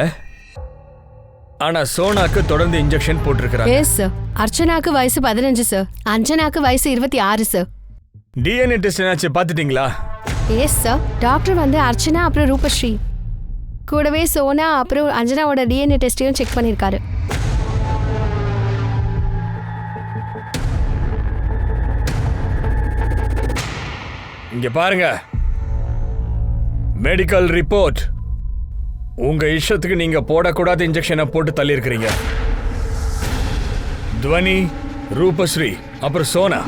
ஆனா சோனாக்கு தொடர்ந்து இன்ஜெக்ஷன் போட்டிருக்காங்க. Yes sir. அர்ச்சனாக்கு வயசு 15 சார். அஞ்சனாக்கு வயசு 26 சார். டிஎன்ஏ டெஸ்ட் என்னாச்சு பாத்துட்டீங்களா? Yes sir. டாக்டர் வந்து அர்ச்சனா அப்புறம் ரூபஸ்ரீ கூடவே சோனா அப்புறம் அஞ்சனாவோட டிஎன்ஏ டெஸ்டையும் செக் பண்ணியிருக்காரு. இங்க பாருங்க, மெடிக்கல் ரிப்போர்ட். உங்க இஷ்டத்துக்கு நீங்க போடக்கூடாத இன்ஜெக்ஷனை போட்டு தள்ளி இருக்கிறீங்க. துவனி, ரூபஸ்ரீ அப்புறம் சோனா,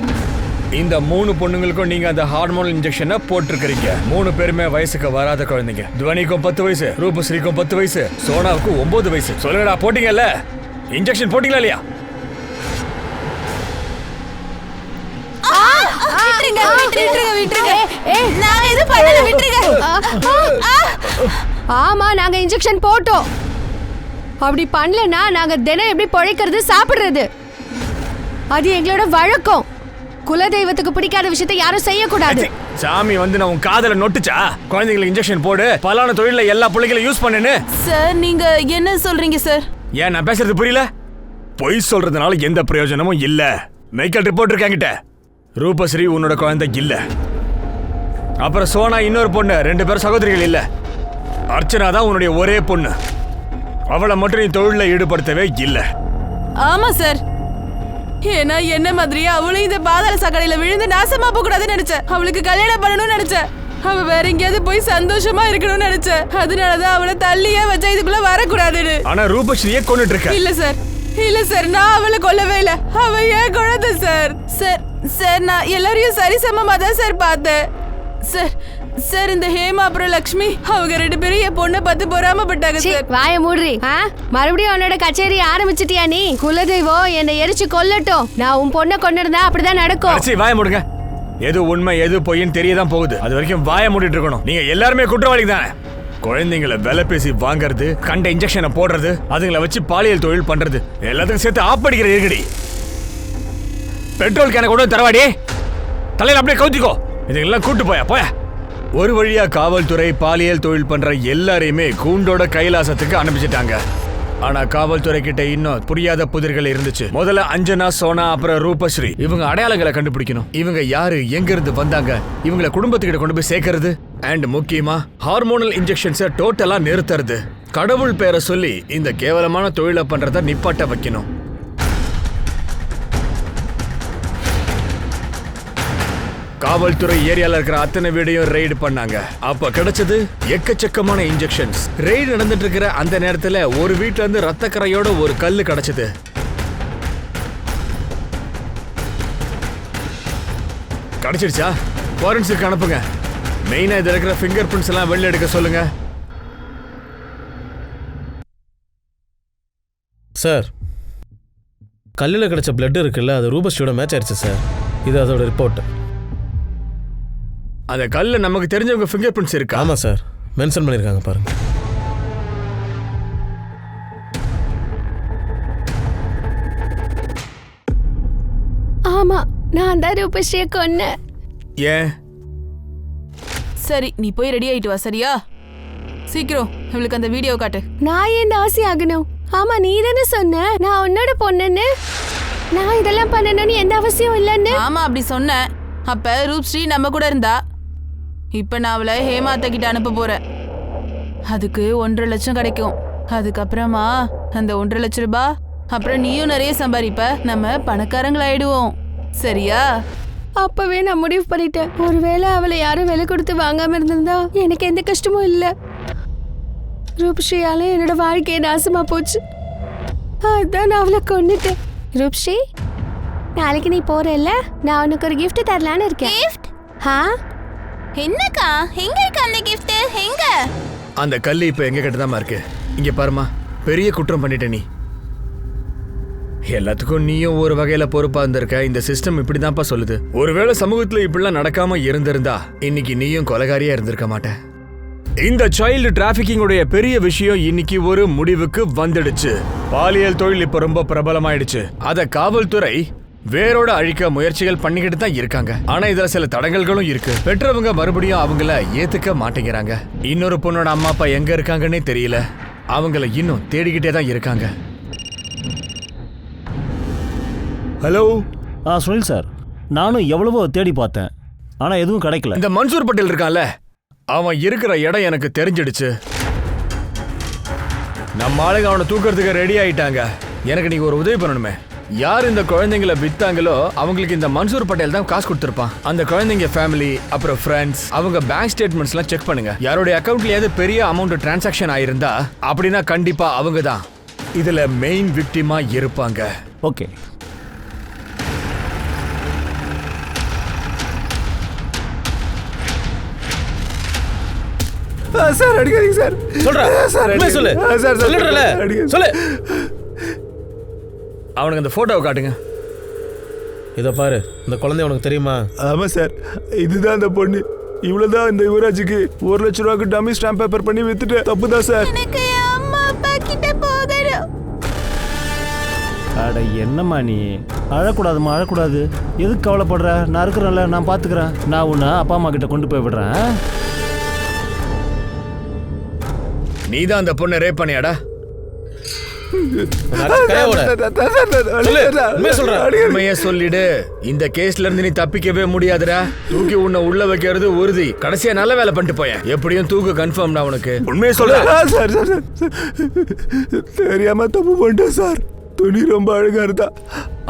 இந்த 3 பொண்ணுங்களுக்கும் நீங்க அந்த ஹார்மோன் இன்ஜெக்ஷனை போட்டிருக்கிறீங்க. 3 பேருமே வயசுக்கு வராத குழந்தைங்க. துவனிக்கும் 10 வயசு, ரூபஸ்ரீக்கும் 10 வயசு, சோனாவுக்கும் 9 வயசு. சொல்லுங்கடா, போட்டீங்கல்ல? இன்ஜெக்ஷன் போட்டீங்களா இல்லையா? ஆமா நாங்க இன்ஜெக்ஷன் போட்டோம். அப்படி பண்ணலனா நாங்க தினம் எப்படி பொழைக்கிறது, சாப்பிடுறது? அது எங்களோட வழக்கம். குலதெய்வத்துக்கு பிடிக்காத விஷயத்தை யாரும் செய்யக்கூடாது. சாமி வந்து நான் உன் காதல நொட்டுச்சா? குழந்தைங்களுக்கு இன்ஜெக்ஷன் போடு, பலான தொழில எல்லா பிள்ளைகளும் யூஸ் பண்ணுன்னு. சார் நீங்க என்ன சொல்றீங்க சார்? ஏன் நான் பேசுறது புரியல? பொய் சொல்றதுனால எந்த பிரயோஜனமும் இல்ல. Medical report இருக்காங்கிட்ட. ரூபஸ்ரீ உன்னோட குழந்தை இல்ல. அப்புறம் சோனா இன்னொரு பொண்ணு, 2 பேரும் சகோதரிகள் இல்ல. அர்ச்சனா தான் உன்னுடைய ஒரே பொண்ணு. அவளை மட்டும் நீ தொழில ஈடுபடுத்தவே இல்ல. ஆமா சார். ஏன்னா என்ன மாதிரியே அவளும் இந்த பாதாள சாக்கடையில விழுந்து நாசமா போக கூடாதுன்னு நினைச்சேன். அவளுக்கு கல்யாணம் பண்ணணும்னு நினைச்சேன். அவ வேற எங்கேயாவது போய் சந்தோஷமா இருக்கணும்னு நினைச்சேன். அதனாலதான் அவளை தள்ளியே வச்சா இதுக்குள்ள வரக்கூடாதுன்னு. ஆனா ரூபஸ்ரீயே கொன்னுட்டு இருக்க. இல்ல சார், இல்ல சார், நான் அவளை கொல்லவே இல்ல. அவ ஏன் குழந்தை சார். சார் சார் நான் எல்லாரையும் சரிசமமா தான் சார் பார்த்தேன். சார் சார் இந்த ஹேமா அப்புறம் லக்ஷ்மி அவங்க 2 பேரும் என் பொண்ணை பார்த்து பொறாமப்பட்டாங்க சார். வாய மூடுறி. மறுபடியும் உன்னோட கச்சேரி ஆரம்பிச்சிட்டியா நீ? குலதெய்வம் என்னை எரிச்சு கொல்லட்டும். நான் உன் பொண்ணை கொண்டிருந்தா அப்படிதான் நடக்கும். சரி வாய மூடுங்க. எது உண்மை எது பொய்ன்னு தெரியதான் போகுது. அது வரைக்கும் வாய மூடிட்டு இருக்கணும். நீங்க எல்லாருமே குற்றவாளி தானே. குழந்தைங்களை விலை பேசி வாங்கறது, கண்ட இன்ஜெக்ஷனை போடுறது, அதுங்களை வச்சு பாலியல் தொழில் பண்றது, எல்லாத்துக்கும் சேர்த்து ஆப்படிக்கிற இருக்கடி. பெட்ரோல் கேனை கொண்டு வந்து தரவாடி, தலையில அப்படியே கவுத்திக்கோ. இதுக்கெல்லாம் கூட்டு போயா. ஒரு வழியா காவல்துறை பாலியல் தொழில் பண்ற எல்லாரையுமே கூண்டோட கைலாசத்துக்கு அனுப்பிச்சிட்டாங்க. ஆனா காவல்துறை கிட்ட இன்னும் புரியாத புதிர்கள் இருந்துச்சு. முதல்ல அஞ்சனா, சோனா அப்புறம் ரூபஸ்ரீ, இவங்க அடையாளங்களை கண்டுபிடிக்கணும். இவங்க யாரு, எங்க இருந்து வந்தாங்க, இவங்களை குடும்பத்துக்கிட்ட கொண்டு போய் சேர்க்கறது, அண்ட் முக்கியமா ஹார்மோனல் இன்ஜெக்ஷன்ஸை டோட்டலா நிறுத்துறது. கடவுள் பேரை சொல்லி இந்த கேவலமான தொழிலை பண்றத நிப்பாட்ட வைக்கணும். காவல்துறை ஏரியால இருக்கிற அத்தனை வீடையும் ரெய்டு பண்ணாங்க. அப்ப கிடைச்சது எக்கச்சக்கமான இன்ஜெக்ஷன்ஸ். ரெய்டு நடந்துட்டு இருக்கிற அந்த நேரத்துல ஒரு வீட்ல இருந்து ரத்த கரையோட ஒரு கல்லு கிடைச்சது. கிடைச்சிருச்சா? ஃபாரன்சிக் அனுப்புங்க. மெயினா இதுல இருக்கிற ஃபிங்கர் பிரிண்ட்ஸ் எல்லாம் வெளில எடுக்க சொல்லுங்க. சார், கல்லில் கிடைச்ச பிளட் இருக்குல்ல, அது ரூபஸ்ரீயோட மேட்ச் ஆயிடுச்சு சார். இது அதோட ரிப்போர்ட். அந்த கல்ல நமக்கு தெரிஞ்சவங்க ஃபிங்கர் பிரிண்ட்ஸ் இருக்கா? ஆமாம் சார், மென்ஷன் பண்ணியிருக்காங்க பாருங்க. ஆமா, நான் தான் ரூபஸ்ரீயை கொன்னேன். ஏன்? சரி, நீ போய் ரெடி ஆயிட்டு வா. சரியா? சீக்கிரம் இவளுக்கு அந்த வீடியோ காட்டு. நான் ஏன் தாசி ஆகணும்? ஆமா, நீ தானே சொன்ன நான் உன்னோட பொண்ணுன்னு. நான் இதெல்லாம் பண்ணணும்னு எந்த அவசியம் இல்லைன்னு. ஆமா, அப்படி சொன்னேன். அப்ப ரூப்ஸ்ரீ நம்ம கூட இருந்தா. இப்ப நான் அவளை ஹேமாத்த கிட்ட அனுப்ப போறேன். அதுக்கு 1.5 லட்சம் கிடைக்கும். அதுக்கப்புறமா அந்த 1.5 லட்சம் ரூபாய் அப்புறம் நீயும் நிறைய சம்பாதிப்ப. நம்ம பணக்காரங்களாயிடுவோம். சரியா? அப்பவே நான் முடிவு பண்ணிட்டேன். ஒருவேளை அவளை யாரும் விலை கொடுத்து வாங்காம இருந்திருந்தா எனக்கு எந்த கஷ்டமும் இல்லை. ரூப்ஸ்ரீயால என்னோட வாழ்க்கையை நாசமா போச்சு. அதான் நான் அவளை கொன்னுட்டேன். ரூப்ஸ்ரீ, நாளைக்கு நீ போறல்ல, நான் உனக்கு ஒரு gift தரலான்னு இருக்கேன். கிஃப்ட்? என்னக்கா? எங்க இருக்கு அந்த gift? எங்க? அந்த கல்லு இப்ப எங்க கிட்ட தான் இருக்கு. இங்க பாருமா, பெரிய குற்றம் பண்ணிட்ட நீ. எல்லாத்துக்கும் நீயும் ஒரு வகையில பொறுப்பா இருந்திருக்க. இந்த சிஸ்டம் இப்படிதான்ப்பா சொல்லுது. ஒருவேளை சமூகத்துல இப்படிலாம் நடக்காம இருந்திருந்தா இன்னைக்கு நீயும் கொலைகாரியா இருந்திருக்க மாட்ட. இந்த சைல்டு டிராபிகிங்கோடைய பெரிய விஷயம் இன்னைக்கு ஒரு முடிவுக்கு வந்துடுச்சு. பாலியல் தொழில் இப்ப ரொம்ப பிரபலமாயிடுச்சு. அத காவல்துறை வேரோட அழிக்க முயற்சிகள் பண்ணிக்கிட்டு தான் இருக்காங்க. ஆனா இதுல சில தடங்கல்களும் இருக்கு. பெற்றவங்க மறுபடியும் அவங்கள ஏத்துக்க மாட்டேங்கிறாங்க. இன்னொரு பொண்ணோட அம்மா அப்பா எங்க இருக்காங்கன்னே தெரியல. அவங்கள இன்னும் தேடிக்கிட்டே தான் இருக்காங்க. ஹலோ. சுனில் சார், நானும் எவ்வளவோ தேடி பார்த்தேன், ஆனா எதுவும் கிடைக்கல. இந்த மன்சூர் பட்டேல் இருக்கான்ல, அவன் இருக்கிற இடம் எனக்கு தெரிஞ்சிடுச்சு. நம்ம ஆளுங்க அவனை தூக்கிறதுக்கு ரெடி ஆயிட்டாங்க. எனக்கு நீங்க ஒரு உதவி பண்ணணுமே. யார் இந்த குழந்தைங்களை வித்தாங்களோ அவங்களுக்கு இந்த மன்சூர் பட்டேல் தான் காசு கொடுத்துருப்பான். அந்த குழந்தைங்க ஃபேமிலி அப்புறம் ஃப்ரெண்ட்ஸ் அவங்க பேங்க் ஸ்டேட்மெண்ட்ஸ் எல்லாம் செக் பண்ணுங்க. யாருடைய அக்கௌண்ட்ல ஏதாவது பெரிய அமௌண்ட் டிரான்சாக்ஷன் ஆயிருந்தா அப்படின்னா கண்டிப்பா அவங்க தான் இதுல மெயின் விக்டிமா இருப்பாங்க. ஓகே. சார் அடிக்காதீங்க சார். சொல்றா சார், சொல்லு சார் சொல்லுறல சொல்லு. அவனுக்கு அந்த போட்டோவை காட்டுங்க. இதை பாரு, இந்த குழந்தை உனக்கு தெரியுமா? ஆமா சார், இதுதான் அந்த பொண்ணு. இவ்வளவுதான் இந்த யுவராஜுக்கு 1 லட்சம் ரூபாய்க்கு டம்மி ஸ்டாம்ப் பேப்பர் பண்ணி வித்துட்டு தப்புதான் சார். எனக்கு அம்மா அப்பா கிட்ட போகணும். அட என்னம்மா நீ? அழக்கூடாதுமா, அழக்கூடாது. எதுக்கு கவலைப்படுற? நான் இருக்கிறேன்ல, நான் பார்த்துக்கிறேன். நான் உன்னை அப்பா அம்மா கிட்ட கொண்டு போய் விடுறேன். நீதான் அந்த பொண்ணை ரேப் பண்ணியாடா? உண்மையா சொல்லிடு. இந்த கேஸ்ல இருந்து நீ தப்பிக்கவே முடியாதுடா. தூக்கி உன்னை உள்ள வைக்கிறது உறுதி. கடைசியா நல்ல வேலை பண்ணிட்டு போயேன். எப்படியும் தூக்கு கன்ஃபார்ம்டா உனக்கு. உண்மையை சொல்ல. தெரியாம தப்பு பண்ணிட்டேன் சார். துணி ரொம்ப அழகா இருந்தா.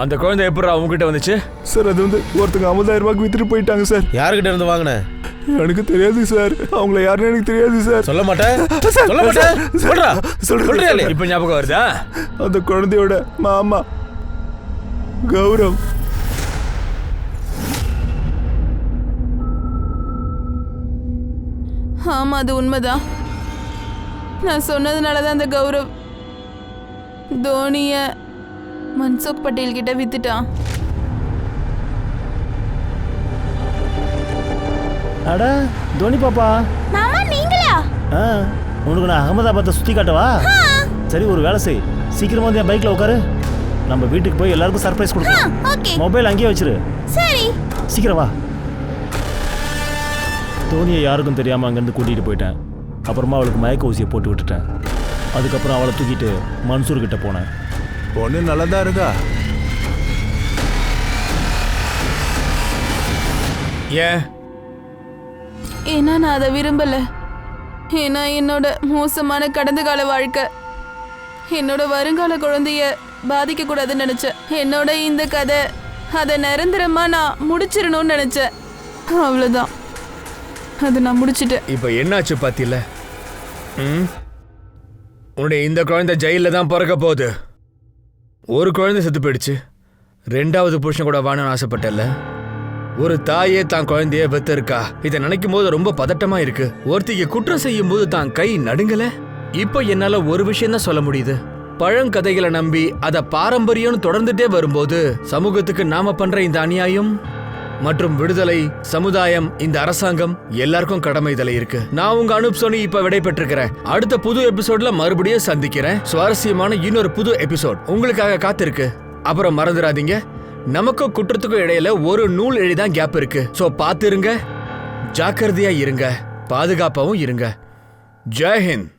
அந்த குழந்தை எப்படா உங்ககிட்ட வந்துச்சு? சார் அது வந்து ஒருத்தங்க 50,000 ரூபாய்க்கு வித்துட்டு போயிட்டாங்க சார். யாருக்கிட்ட இருந்து வாங்கின? எனக்கு தெரியாது சார். அவங்கள யாருன்னு எனக்கு தெரியாது சார். சொல்ல மாட்டேன். சொல்ல மாட்டேன். சொல்றா. சொல்றேன். இப்ப ஞாபகம் வருதா? அந்த குழந்தையோட மாமா கௌரவ். ஆமா, அது உண்மைதான். நான் சொன்னதுனாலதான் அந்த கௌரவ் தோனிய மன்சுக் பட்டேல் கிட்ட வித்துட்டான். அட தோனி பாப்பா. மாமா நீங்களா? உனக்கு நான் அகமதாபாத்தை சுத்தி காட்டவா? சரி, ஒரு வேலை செய். சீக்கிரமா வந்து என் பைக்ல உட்காரு. நம்ம வீட்டுக்கு போய் எல்லாருக்கும் சர்ப்ரைஸ் கொடுக்கலாம். ஓகே. மொபைல் அங்கேயே வச்சிரு. சரி. சீக்கிரம் வா. தோனியை யாருக்கும் தெரியாம அங்கிருந்து கூட்டிட்டு போயிட்டேன். அப்புறமா அவளுக்கு மயக்க ஊசியை போட்டு விட்டுட்டேன். அதுக்கப்புறம் அவளை தூக்கிட்டு மன்சூர் கிட்ட போனேன். பொண்ணு நல்லதா இருக்கா? ஏன் ஏன்னா நான் அதை விரும்பல. ஏன்னா என்னோட மோசமான கடந்த கால வாழ்க்கை என்னோட வருங்கால குழந்தைய பாதிக்க கூடாதுன்னு நினைச்சேன். என்னோட இந்த கதை அதை நிரந்தரமா நான் முடிச்சிடணும்னு நினைச்சேன். அவ்வளவுதான், அதை நான் முடிச்சிட்டேன். இப்ப என்னாச்சு பாத்தியில? உன்னுடைய இந்த குழந்தை ஜெயில தான் பிறக்க போகுது. ஒரு குழந்தை செத்து போயிடுச்சு, ரெண்டாவது புருஷன் கூட வாழணும்னு ஆசைப்பட்டல. ஒரு தாயே தான் குழந்தைய பெத்து இருக்கா. இதை நினைக்கும் போது ரொம்ப பதட்டமா இருக்கு. ஒருத்திக்கு குற்றம் செய்யும் போது தான் கை நடுங்கல. இப்போ என்னால ஒரு விஷயம் தான் சொல்ல முடியுது. பழங்கதைகளை நம்பி அதை பாரம்பரியம்னு தொடர்ந்துட்டே வரும்போது சமூகத்துக்கு நாம பண்ற இந்த அநியாயம் மற்றும் விடுதலை, சமுதாயம், இந்த அரசாங்கம் எல்லாருக்கும் கடமை இதுல இருக்கு. நான் உங்க அனுப் சோனி இப்ப விடை பெற்றிருக்கிறேன். அடுத்த புது எபிசோட்ல மறுபடியும் சந்திக்கிறேன். சுவாரஸ்யமான இன்னொரு புது எபிசோட் உங்களுக்காக காத்திருக்கு. அப்புறம் மறந்துடாதீங்க, நமக்கும் குற்றத்துக்கும் இடையில ஒரு நூல் எழிதான் கேப் இருக்கு. சோ பாத்துருங்க, ஜாக்கிரதையா இருங்க, பாதுகாப்பாவும் இருங்க. ஜெய் ஹிந்த்.